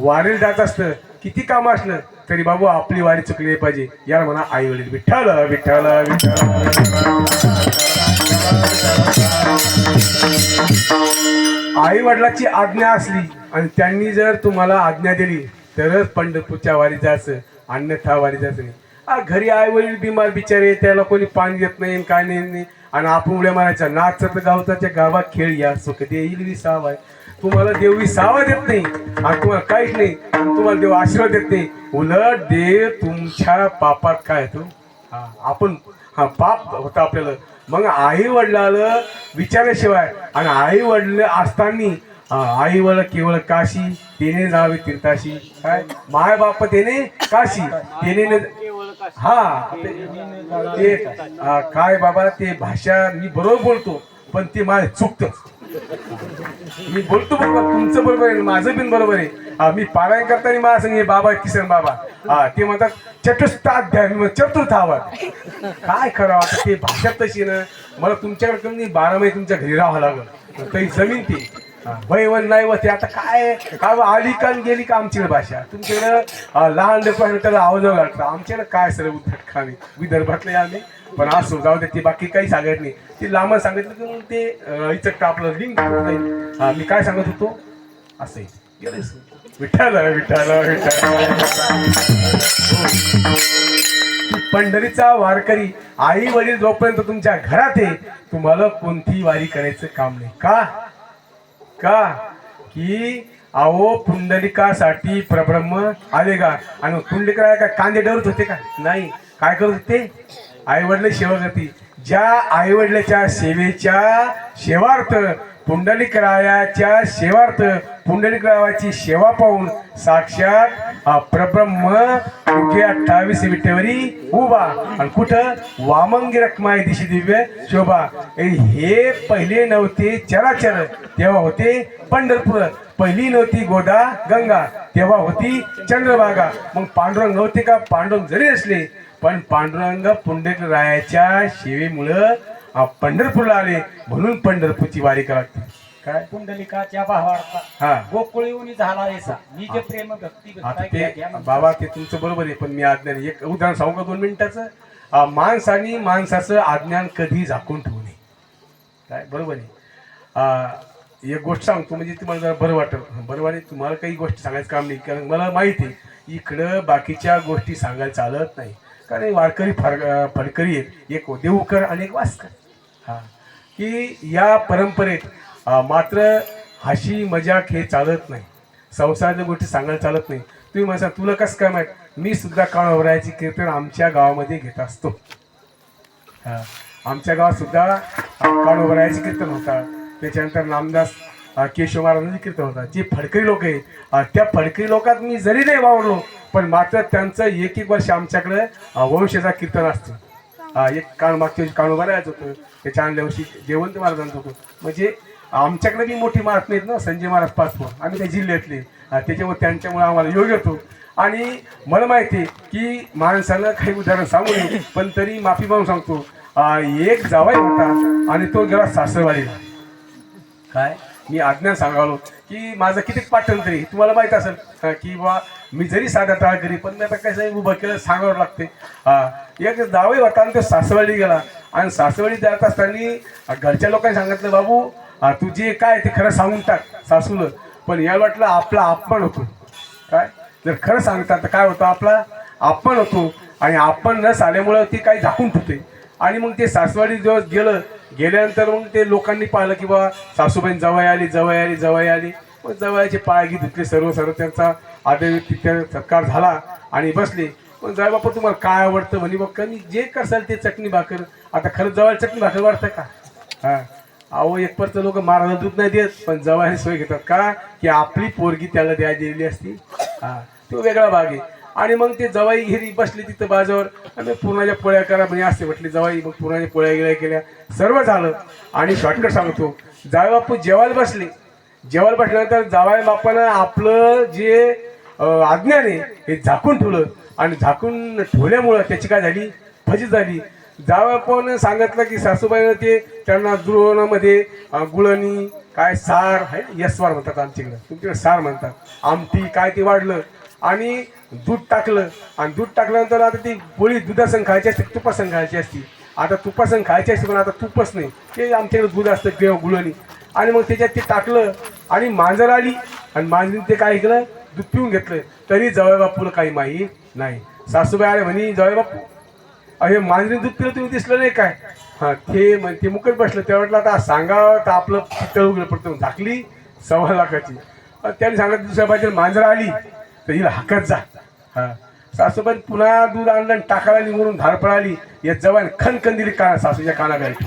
वारीला जात असतं किती काम असलं तरी बाबू आपली वारी चुकली नाही पाहिजे यार म्हणा आई वडील विठ्ठल विठ्ठल आई वडिलाची आज्ञा असली आणि त्यांनी जर तुम्हाला आज्ञा दिली तरच पंढरपूरच्या वारी जायचं अन्यथा वारी जायचं नाही घरी आई वडील बिमार बिचारे त्याला कोणी पाणी देत नाही काय नाही आणि आपण उड्या मारायचा नाचत गावताच्या गावात खेळ या सुख देईल विसावा तुम्हाला देव विसावा देत नाही आणि तुम्हाला काहीच नाही आणि तुम्हाला देव आशीर्वाद देत नाही उलट देव तुमच्या पापात काय येतो आपण पाप होता आपल्याला मग आई वडिलाला विचारल्याशिवाय आणि आई वडील असताना आई वडील केवळ काशी तेने जावे तीर्थाशी काय माय बाप तेने काशी तेने ते काय बाबा ते भाषा मी बरोबर बोलतो पण ते माझं चुकतंच मी बोलतो बरोबर तुमचं बरोबर आहे माझं बिन बरोबर आहे मी पारायण करताना मला सांगे बाबा किसन बाबा ते म्हणतात चतुर्थाध्याय चतुर्थावर काय करावं ते भाषा तशी ना मला तुमच्याकडे 12 महिने तुमच्या घरी राहावं लागलं काही जमीन ती वयवन नाही व ते आता काय आली का गेली का आमच्याकडे भाषा तुमच्याकडं लहान लेकरं त्याला आवाज लागतं आमच्याकडे काय सर उद्धट खाणे विदर्भातले आम्ही पण असो जाऊ दे ते बाकी काही सांगत नाही ते लांब सांगितलं की मग ते इचकट आपलं लिंक नाही मी काय सांगत होतो असं विठ्ठल विठ्ठल पंढरीचा वारकरी आई वडील जोपर्यंत तुमच्या घरात आहे तुम्हाला कोणती वारी करायचं काम नाही का की अहो पुंडलिकासाठी परब्रह्म आले का आणि पुंडलिका काय कांदे डरत होते का नाही काय करत होते आई वडील सेवा करते ज्या आई वडिलाच्या सेवेच्या सेवार्थ पुंडलिकरायाच्या सेवार्थ पुंडलिकरायाची सेवा पाहून साक्षात परब्रह्म 28 विठ्ठवरी उभा आणि कुठं वामंगी रखमाय दिशी दिव्य शोभा हे पहिले नव्हते चराचर तेव्हा होते पंढरपूर पहिली नव्हती गोदा गंगा तेव्हा होती चंद्रभागा मग पांडुरंग नव्हते का पांडुरंग जरी असले पण पांडुरंग पुंडलिकरायाच्या सेवेमुळं पंढरपूरला आले म्हणून पंढरपूरची वारी करावी काय पुंडलिकाच्या भावार्था गोकुळीहून झाला ऐसा मी जे प्रेम भक्ती आता ते बाबा ते तुमचं बरोबर आहे पण मी अज्ञान एक उदाहरण सांगू का 2 मिनिटाचं माणसाने माणसाचं अज्ञान कधी झाकून ठेवू नये काय बरोबर आहे एक गोष्ट सांगतो म्हणजे तुम्हाला जरा बरं वाटेल बरं वाटेल तुम्हाला काही गोष्टी सांगायचं काम नाही कारण मला माहिती आहे इकडं बाकीच्या गोष्टी सांगायला चालत नाही कारण वारकरी फडकरी आहेत एक देवकर आणि एक वास्कर की या परंपरेत मात्र हशी मजाक हे चालत नाही संसाराच्या गोष्टी सांगायला चालत नाही तुम्ही म्हणता तुला कसं काय माहीत मी सुद्धा काळोबरायाची कीर्तन आमच्या गावामध्ये घेत असतो आमच्या गावात सुद्धा काळोबरायाचे कीर्तन होतात त्याच्यानंतर नामदास केशव महाराजांचे कीर्तन होतात जे फडकरी लोक आहेत त्या फडकरी लोकात मी जरी नाही वावरलो पण मात्र त्यांचं 1-1 वर्ष आमच्याकडे वंशाचा कीर्तन असतं एक मागच्या वर्षी काळोबरायाचं होतं त्याच्या आणल्या वर्षी जयवंत महाराजांचं होतं म्हणजे आमच्याकडे बी मोठी महात्मे आहेत ना संजय महाराज पाचपूर आम्ही त्या जिल्ह्यातले त्याच्यामुळे त्यांच्यामुळे आम्हाला योग येतो आणि मला माहिती आहे की माणसाला काही उदाहरण सांगू नये पण तरी माफी मागून सांगतो एक जावई होता आणि तो गेला सासरवाडीला काय मी अज्ञान सांगालो की माझं किती पाठण तरी तुम्हाला माहीत असेल की बा मी जरी साधा टाळ करी पण मी आता कसं उभं केलं सांगावं लागते एक जावई होता आणि तो सासरवाडी गेला आणि सासरवाडी जात असताना घरच्या लोकांनी सांगितलं बाबू तू जे काय ते खरं सांगून टाक सासूला पण याला वाटलं आपला अपमान होतो काय जर खरं सांगता तर काय होतं आपला आपण होतो आणि आपण न आल्यामुळं ती काही झाकून ठेवते आणि मग ते सासवाडी जेव्हा गेल्यानंतर मग ते लोकांनी पाहिलं की बा सासूबाई जवळ आली मग जवळचे पायगी धुतले सर्व त्यांचा आदर तिथे सत्कार झाला आणि बसले. मग जाय बापा तुम्हाला काय आवडतं म्हणे बघ कमी जे करसाल ते चटणी भाकर. आता खरं जवळ चटणी भाकर वाटतं का? हां अहो एकपर्यंत लोक मारायला दूध नाही देत पण जवळ सोय घेतात का की आपली पोरगी त्याला द्या दिलेली असती. हां तो वेगळा भाग आहे. आणि मग ते जवाई घरी बसली तिथं बाजूवर आणि पुरणाच्या पोळ्या करा म्हणजे असते म्हटली जवाई. मग पुरणाच्या पोळ्या केल्या सर्व झालं आणि शॉर्टकट सांगतो जावई बापू जेवायला बसल्यानंतर जावई बापानं आपलं जे अज्ञान आहे हे झाकून ठेवलं आणि झाकून ठेवल्यामुळं त्याची काय झाली फजित झाली. जावई बापानं सांगितलं की सासूबाईनं ते त्यांना द्रोणामध्ये गुळणी काय सार आहे यस्वार म्हणतात आमच्याकडे तुमच्याकडे सार म्हणतात आमटी काय ते वाढलं आणि दूध टाकलं आणि दूध टाकल्यानंतर आता ती पोळी दुधासंग खायची असते तुपासंग खायची असती. आता तुपासंग खायची असते पण आता तुपच नाही ते आमच्याकडे दूध असतं किंवा गुळणी आणि मग त्याच्यात ते टाकलं आणि मांजर आली आणि मांजरीने ते काय केलं दूध पिऊन घेतलं तरी जावई बापूला काही माहीत नाही. सासूबाई आले म्हणे जावई बापू अरे मांजरीने दूध पिलं तुम्ही दिसलं नाही काय? हां ते मुकत बसलं तेव्हा म्हटलं आता सांगावं तर आपलं पितळ उघडं पडतं झाकली 1.25 लाखाची. त्यांनी सांगितलं दुसऱ्या बाजूला मांजर आली तर हिला हाकत जा. हां सासूबाई पुन्हा दूध आणलं आणि टाकायला निघून धार पळाली या जवान खनखन दिली सासूच्या कानागाठी.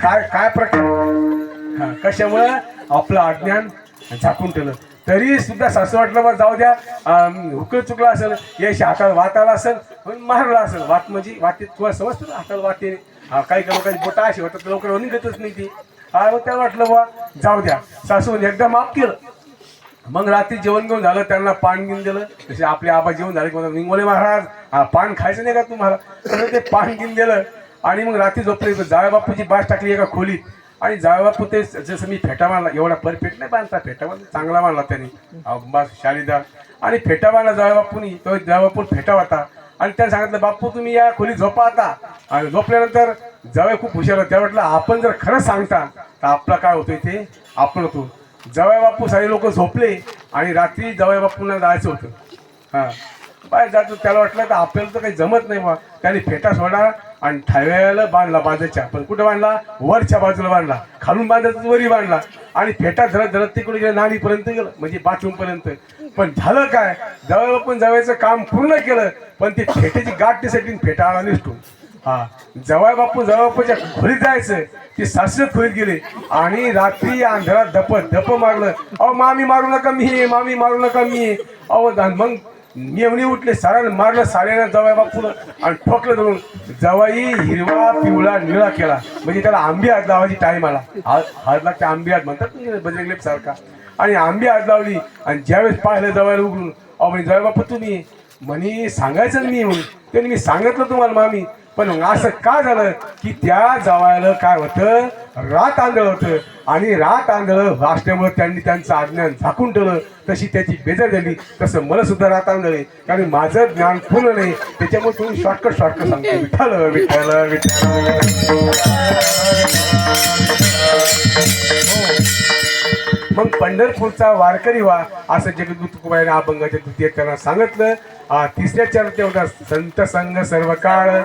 काय प्रकार. हां कशामुळं आपलं अज्ञान झाकून ठेवलं तरी सुद्धा सासू वाटलं मग जाऊ द्या हुकं चुकला असेल याशी हाताला वात आला असेल म्हणून मारला असेल. वात म्हणजे वाटेत तुम्हाला समजतं ना हाताला वाटे काही लोकांची बोटा अशी होतात लवकर निघतच नाही ती. हा मग त्याला वाटलं बा जाऊ द्या सासू एकदा माफ केलं. मग रात्री जेवण घेऊन झालं त्यांना पान घेऊन दिलं जसे आपले आबा जेवण झाले की निंगोले महाराज हा पान खायचं नाही का तुम्हाला तर ते पान घेऊन दिलं आणि मग रात्री झोपले जावई बापूची बास टाकली एका खोलीत आणि जावई बापू ते जसं मी फेटा मारला एवढा परफेक्ट नाही बांधता फेटा मारला चांगला मारला त्यांनी बस शालीदार आणि फेटा मारला जावई बापूनी तो जावई बापू फेटा होता आणि त्याने सांगितलं बापू तुम्ही या खोलीत झोपा आता. आणि झोपल्यानंतर जावई खूप हुशार होता त्या म्हटलं आपण जर खरं सांगता तर आपला काय होतोय ते आपण होतो. जावई बापू सारे लोक झोपले आणि रात्री जावई बापूंना जायचं होतं. हां बाहेर जातो त्याला वाटलं तर आपल्याला तर काही जमत नाही बा. त्याने फेटा सोडा आणि ठाव्याला बांधला बाजूच्या पण कुठं बांधला वरच्या बाजूला बांधला खालून बांधायचं वरी बांधला आणि फेटा धरत तिकडे गेलं नालीपर्यंत गेलं म्हणजे बाथरूमपर्यंत. पण झालं काय जावई बापून जावयाचं काम पूर्ण केलं पण ती फेट्याची गाठ त्यासाठी फेटा आला निसटून. हां जावई बापूच्या खोलीत जायचं ते सासरे खोलीत गेले आणि रात्री अंधारात धप मारलं. अहो मामी मारू नका मी अहो मग मेवणी उठले साऱ्यानं मारलं साऱ्यानं जावई बापूला आणि ठोकलं धरून. जवाई हिरवा पिवळा निळा केला म्हणजे त्याला आंबी हात लावायची टाईम आला. हात लागते आंबी हात म्हणतात बजरंगलेप सारखा आणि आंबी हात लावली आणि ज्यावेळेस पाहिलं जवायला उघडून अहो म्हणजे जावई बापू तुम्ही म्हणे सांगायचं मी म्हणून त्यांनी मी सांगितलं तुम्हाला मामी पण असं का झालं की त्या जावयाला काय होतं रात आंधळ होतं आणि रात आंधळ असल्यामुळे त्यांनी त्यांचं अज्ञान झाकून ठेवलं. तशी त्याची बेजार झाली तसं मला सुद्धा रात आंधळ आहे कारण माझं ज्ञान पूर्ण नाही त्याच्यामुळे तुम्ही शॉर्टकट सांगतो विठ्ठल. मग पंढरपूरचा वारकरी व्हा असं जगद्गुरु तुकोबाने अभंगाच्या द्वितीय त्यांना सांगितलं. तिसऱ्या चरणात होता संत संग सर्व काळ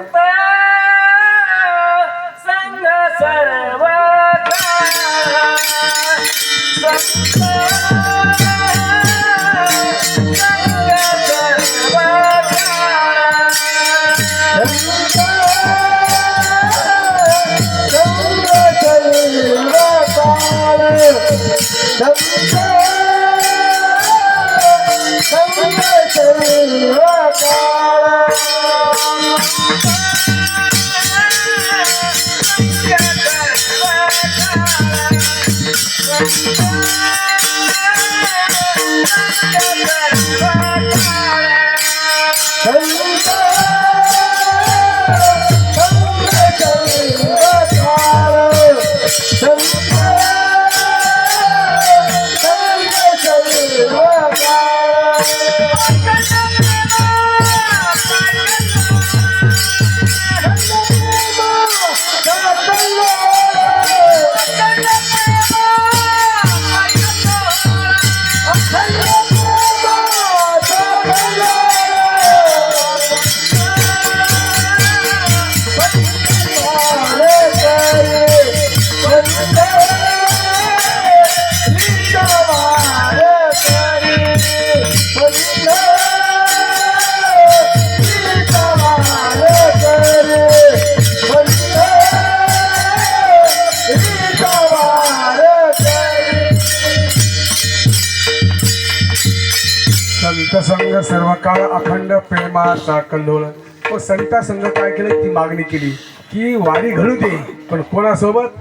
सर्व काळ अखंड प्रेमाचा कल्लोळ. व संता संघ काय केलं, ती मागणी केली की वारी घडू दे, पण कोणासोबत?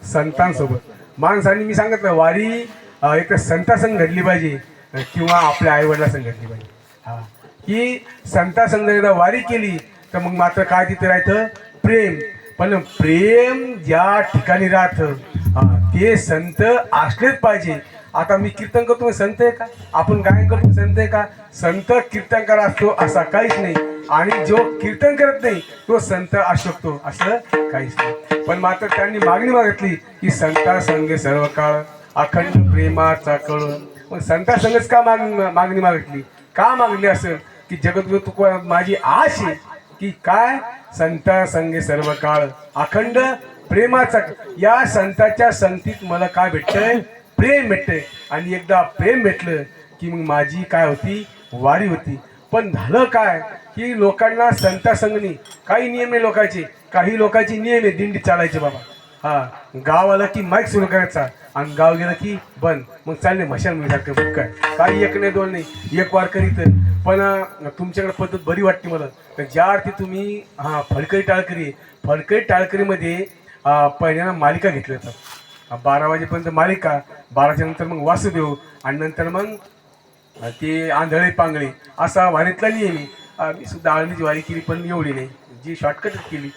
संतांसोबत. माणसांनी मी सांगितलं वारी एक तर संता संघ घडली पाहिजे किंवा आपल्या आईवडिला संघ घडली पाहिजे. हा, की संता संघ एकदा वारी केली तर मग मात्र काय तिथे राहतं? प्रेम. पण प्रेम ज्या ठिकाणी राहतं ते संत असलेच पाहिजे. आता मी कीर्तन करतो संत आहे का? आपण गायन करतो संत आहे का? संत कीर्तनकार असतो असा काहीच नाही, आणि जो कीर्तन करत नाही तो संत असू शकतो असं काहीच नाही. पण मात्र त्यांनी मागणी मागितली की संता संगे सर्व काळ अखंड प्रेमाचा कळ. मग संता संगच का मागणी मागितली? का मागली असेल की जगद्गुरु तुकोबार माझी आश आहे की काय? संता संगे सर्व काळ अखंड प्रेमाचा. या संताच्या संगतीत मला काय भेटतंय? प्रेम भेटतंय. आणि एकदा प्रेम भेटलं की मग माझी काय होती? वारी होती. पण झालं काय की लोकांना संता संगनी काही नियम आहे लोकांचे, काही लोकांचे नियम आहे दिंडी चालायचे बाबा. हा, गाव आलं की माईक सुरू करायचा आणि गाव गेलं की बंद. मग चालले मशानभूमीसारखं काय, काही एक नाही दोन नाही, एक वार करीत. पण तुमच्याकडे पद्धत बरी वाटते मला. तर ज्या अर्थी तुम्ही फडकरी टाळकरी, फडकरी टाळकरीमध्ये पहिल्यांदा मालिका घेतल्या जातात. 12 वाजेपर्यंत मालिका, 12च्या नंतर मग वासुदेव, आणि नंतर मग ते आंधळे पांगळे असा वारीतला नियम आहे. मी सुद्धा आळणीची वारी केली पण एवढी नाही, जी शॉर्टकटच केली.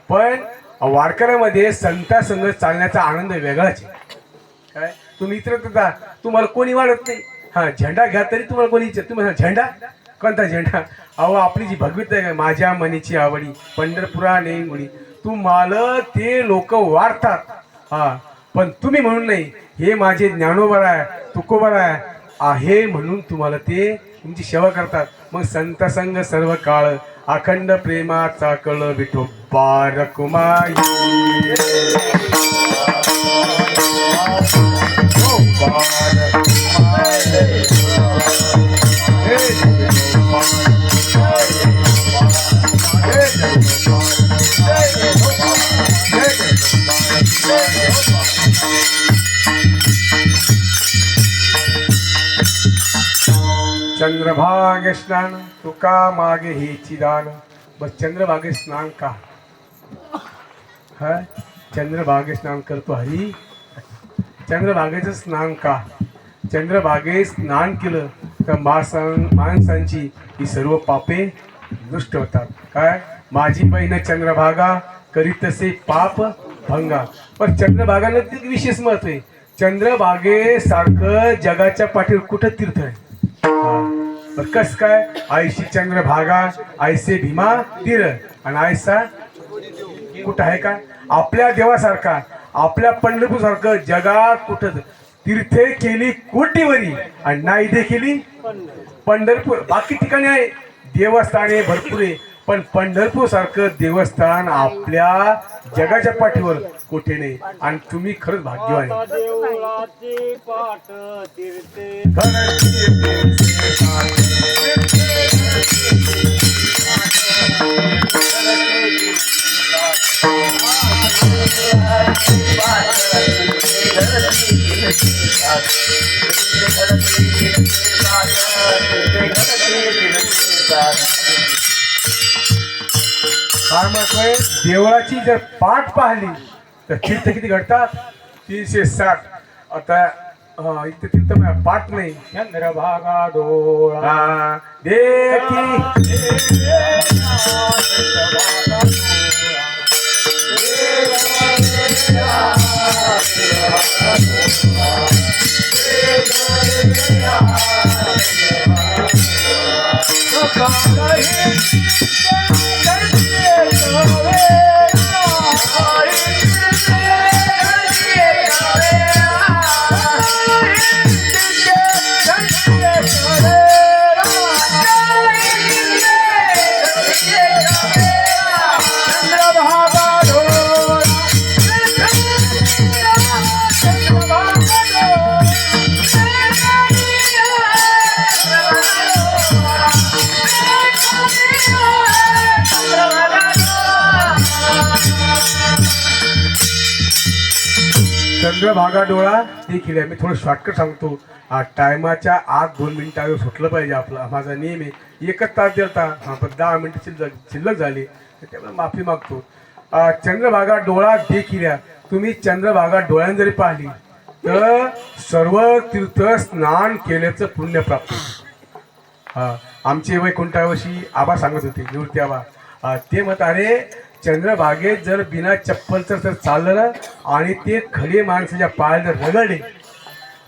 पण वारकऱ्यामध्ये संता संघ चालण्याचा आनंद वेगळाच आहे. काय तुम्ही इतर जा, तुम्हाला कोणी वाढत नाही. हा, झेंडा घ्या तरी तुम्हाला कोणी तुम्हाला झेंडा कोणता झेंडा? अहो आपली जी भगवत आहे माझ्या मनीची आवडी पंढरपुरा नेई मुडी, तुम्हाला ते लोक वाढतात. हा, पण तुम्ही म्हणून नाही, हे माझे ज्ञानोबर आहे तुकोबर आहे म्हणून तुम्हाला ते तुमची सेवा करतात. मग संत संघ सर्व काळ अखंड प्रेमाचा कळ विठोबा रखुमाई. चंद्रभागे स्नान तुका मागे हेची दान. बस चंद्रभागे स्नान का? हा, चंद्रभागे स्नान करतो हरी. चंद्रभागेचं स्नान का? चंद्रभागे स्नान केलं तर माणसांची ही सर्व पापे नष्ट होतात. काय? माझी बहीण चंद्रभागा करीतसे पाप भंगा. पण चंद्रभागाला एक विशेष महत्व आहे. चंद्रभागेसारखं जगाच्या पाठीवर कुठं तीर्थ आहे? कस काय? आयशी चंद्रभागा आयसे भीमा तीर, आणि आयसा कुठं आहे का? आपल्या देवासारखा, आपल्या पंढरपूर सारखं जगात कुठं तीर्थे केली कोटीवरी आणि नाही दे केली पंढरपूर. बाकी ठिकाणी आहे देवस्थाने भरपूर आहे, पण पंढरपूर सारखं देवस्थान आपल्या जगाच्या पाठीवर कुठे नाही. आणि तुम्ही खरंच भाग्यवान आहे. देवळाची जर पाठ पाहिली तर तीर्थ किती घडतात? 360. आता इथे तीर्थ पाठ नाही. चंद्रभागा डोळा देखी चंद्रभागा डोळा देखील आहे. मी थोडं शॉर्टकट सांगतो. टायमाच्या आत 2 मिनिटावर सुटलं पाहिजे आपलं. माझा नियम आहे. 1 तास दिलता, पण 10 मिनिटं शिल्लक झाली, त्यामुळे माफी मागतो. चंद्रभागा डोळा देखील आहे. तुम्ही चंद्रभागा डोळ्यानं जरी पाहिली तर सर्व तीर्थ स्नान केल्याचं पुण्य प्राप्त होतं. आमचे वैकुंठावर्षी आबा सांगत होते, निवृत्ती आबा. ते मत अरे चंद्रभागेत जर बिना चप्पलचं जर चाललं ना आणि ते खडे माणसाच्या पायाला जर रगडले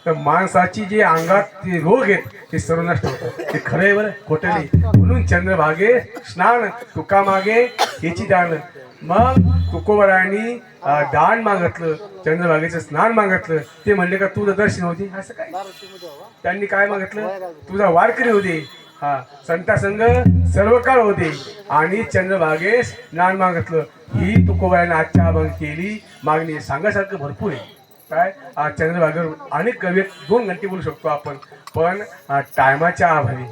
तर माणसाची जे अंगात ते रोग आहेत ते सर्व नष्ट होतात. ते खरं आहे बरं, खोटं नाही. म्हणून चंद्रभागे स्नान तुका मागे याची दान. मग तुकोबरायांनी दान मागितलं, चंद्रभागेचं स्नान मागितलं. ते म्हणले का तुझं दर्शन होते, असं काय. त्यांनी काय मागितलं, तुझा वारकरी होते, संता संघ सर्व काळ होते आणि चंद्रभागेस स्नान मागितलं. ही तुकोबरायांनी आजच्या अभंग केली मागणी. सांगासारखं भरपूर आहे. काय चंद्रभागेवर अनेक कवी 2 घंटे बोलू शकतो आपण, पण टायमाच्या अभावी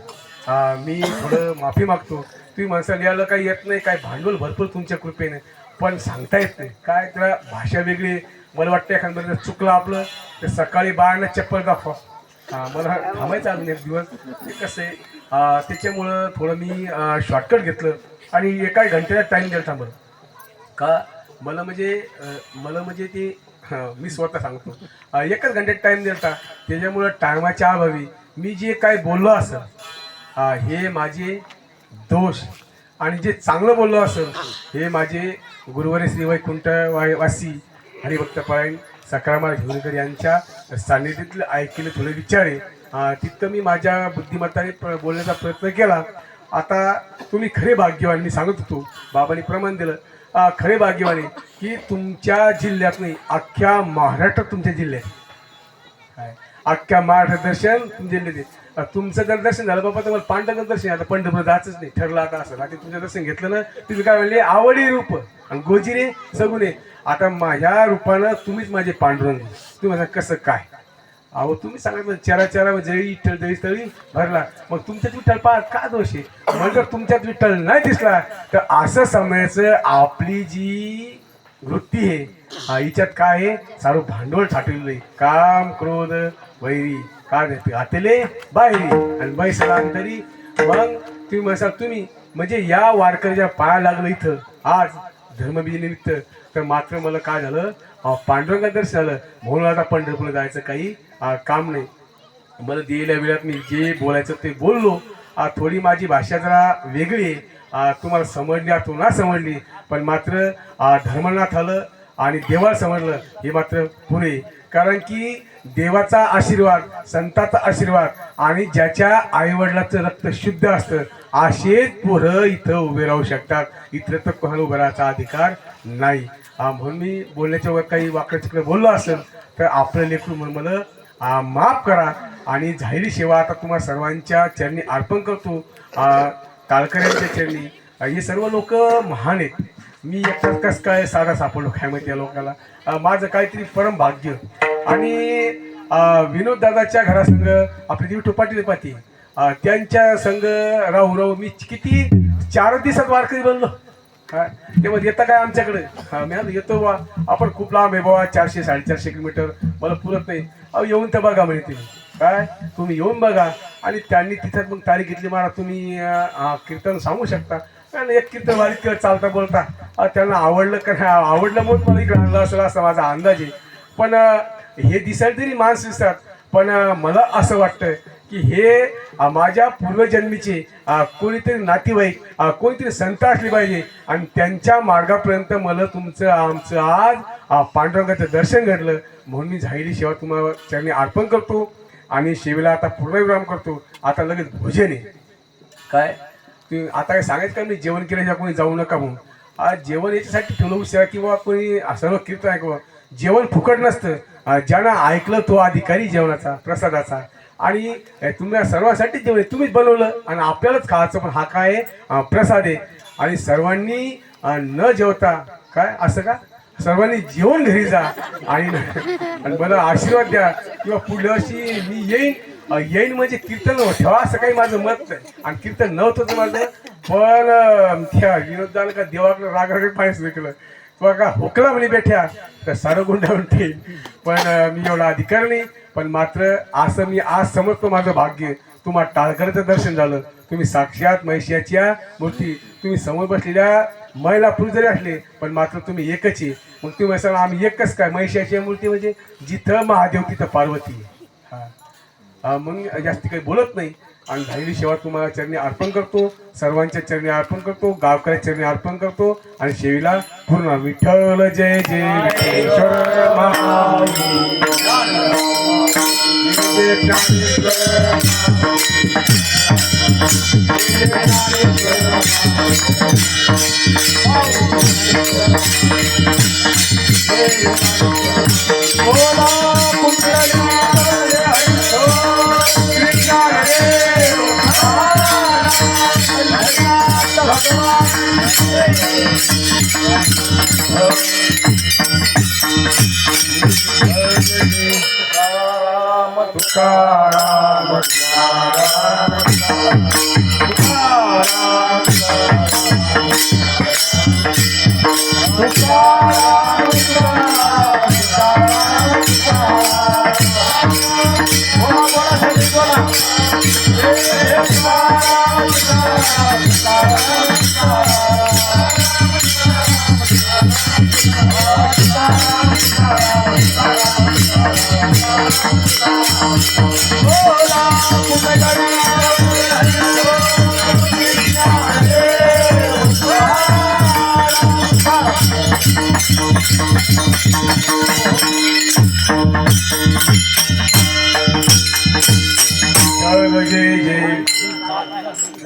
मी थोडं माफी मागतो. तुम्ही माणसाला यायला काही येत नाही, काय भांडवल भरपूर तुमच्या कृपेने, पण सांगता येत नाही. काय त्याला भाषा वेगळी. मला वाटतं एखादं चुकलं आपलं तर सकाळी बाळांना चप्पल दाखवा. मला थांबायचं अजून 1 दिवस. ते कसं आहे, त्याच्यामुळं थोडं मी शॉर्टकट घेतलं आणि एका घंट्याचा टाईम द्यायला थांबलं का. मला म्हणजे ते मी स्वतः सांगतो 1च घंट्यात टाईम द्यायचा. त्याच्यामुळं टायमाच्या अभावी मी जे काय बोललो असेल हे माझे दोष, आणि जे चांगलं बोललो असेल हे माझे गुरुवारी श्री वैकुंठ वासी हरिभक्तपरायण सकाराम घेऊनकर यांच्या सान्निध्यातले ऐकलेले थोडे विचार आहे. तिथं मी माझ्या बुद्धिमत्ताने बोलण्याचा प्रयत्न केला. आता तुम्ही खरे भाग्यवान. मी सांगत होतो, बाबांनी प्रमाण दिलं, खरे भाग्यवान आहे की तुमच्या जिल्ह्यात नाही, अख्ख्या महाराष्ट्रात तुमच्या जिल्ह्यात काय अख्ख्या महाराष्ट्र दर्शन तुमच्या जिल्ह्यात. तुमचं जर दर्शन झालं बाबा, तुम्हाला पांडुरंग दर्शन. आता पंढरपूर जायचंच नाही ठरलं आता असं. आता तुमचं दर्शन घेतलं ना, तुम्ही काय म्हणले, आवडी रूप आणि गोजिरे सगुणे. आता माझ्या रूपानं तुम्हीच माझे पांडुरंग. तुम्ही म्हणा कसं काय. अहो तुम्ही सांगितलं चरा जळी विठ्ठल जळी तळी भरला. मग तुमच्यात विठ्ठल पहा का दोष आहे. मग जर तुमच्यात विठ्ठल नाही दिसला तर असं समजायचं आपली जी वृत्ती आहे हिच्यात काय आहे, सारं भांडवल साठवलेलं आहे. काम क्रोध वैरी काय देते आतेले बाहेरी आणि बैसला अंतरी. मग तुम्ही म्हणसाल तुम्ही म्हणजे या वारकऱ्याच्या पाया लागलं इथं आज धर्मबीजनिमित्त, तर मात्र मला काय झालं, पांडुरंगा दर्शन झालं. म्हणून आता पंढरपूरला जायचं काही काम नाही. मला दिलेल्या वेळात मी जे बोलायचं ते बोललो. थोडी माझी भाषा जरा वेगळी आहे, तुम्हाला समजली अथवा ना समजली, पण मात्र धर्मनाथ आलं आणि देवाला समजलं हे मात्र पुरे. कारण की देवाचा आशीर्वाद, संतांचा आशीर्वाद आणि ज्याच्या आईवडिलाचं रक्त शुद्ध असतं असेच पोरं इथं उभे राहू शकतात. इथं तर कोणाला उभं राहायचा अधिकार नाही. म्हणून मी बोलण्याच्या वर काही वाकडं तिकडे बोललो असेल तर आपलं लेकरू म्हणून मला माफ करा. आणि झालेली सेवा आता तुम्हाला सर्वांच्या चरणी अर्पण करतो, टाळकऱ्यांच्या चरणी. हे सर्व लोक महान आहेत. मी एकटाच कसं काय साधा सापडलो काय माहिती या लोकांना. माझं काहीतरी परम भाग्य. आणि विनोद दादाच्या घरासंग आपली देवी टोपाटी पाती त्यांच्या संघ राहू मी किती 4 दिवसात वारकरी बनलो. तेव्हा येता काय आमच्याकडे. मी येतो बा, आपण खूप लांब आहे बाबा, 400-450 किलोमीटर, मला पुरत नाही. अहो येऊन तर बघा म्हणे तुम्ही. काय तुम्ही येऊन बघा. आणि त्यांनी तिथं मग तारीख घेतली, मला तुम्ही कीर्तन सांगू शकता. कारण एक कीर्तन वारीत चालता बोलता त्यांना आवडलं का नाही आवडलं म्हणून मला इकडे आणलं असेल असा माझा अंदाज आहे. पण हे दिसायला तरी माणसं दिसतात, पण मला असं वाटतं की हे माझ्या पूर्वजन्मीचे कोणीतरी नातेवाईक, कोणीतरी संत असले पाहिजे आणि त्यांच्या मार्गापर्यंत मला तुमचं आमचं आज पांडुरंगाचं दर्शन घडलं. म्हणून मी झालेली सेवा तुम्हाला चरणी अर्पण करतो आणि सेवेला आता पूर्णविराम करतो. आता लगेच भोजन आहे. काय तुम्ही आता काय सांगायचं का मी जेवण केल्याशिवाय कोणी जाऊ नका म्हणून. आज जेवण याच्यासाठी ठेवलं उशिरा किंवा कोणी सर्व कीर्तन ऐकवं. जेवण फुकट नसतं. ज्यानं ऐकलं तो अधिकारी जेवणाचा प्रसादाचा. आणि तुम्ही सर्वांसाठी जेवण तुम्हीच बनवलं आणि आपल्यालाच खायचं, पण हा काय प्रसाद आहे. आणि सर्वांनी न जेवता काय असं का, सर्वांनी जेवण घरी जा आणि मला आशीर्वाद द्या किंवा पुढल्या वर्षी मी येईन म्हणजे कीर्तन ठेवा असं काही माझं मत नाही. आणि कीर्तन नव्हतं माझं, पण त्या विनोदाला का देवाकडे रागाकडे पाहिजे केलं. बघा हुकला म्हणे बेठ्या तर सारं गुंडा म्हणते. पण मी एवढा अधिकार नाही. पण मात्र असं मी आज समजतो माझं भाग्य तुम्हाला टाळकरचं दर्शन झालं. तुम्ही साक्षात महिषाच्या मूर्ती तुम्ही समोर बसलेल्या महिला पुरुष जरी असले पण मात्र तुम्ही एकच आहे. मग तुम्ही सांगा आम्ही एकच काय महिषाची मूर्ती म्हणजे जिथं महादेव तिथं पार्वती. मग जास्ती काही बोलत नाही आणि झालेली सेवा तुम्हाला चरणी अर्पण करतो. सर्वांच्या चरणी अर्पण करतो. गावकऱ्या चरणी अर्पण करतो आणि शेवीला पूर्ण विठ्ठल जय जय विठ्ठलेश्वर माऊली. जय ज्ञानेश्वर. बोला कुंडली तुकाराम बोला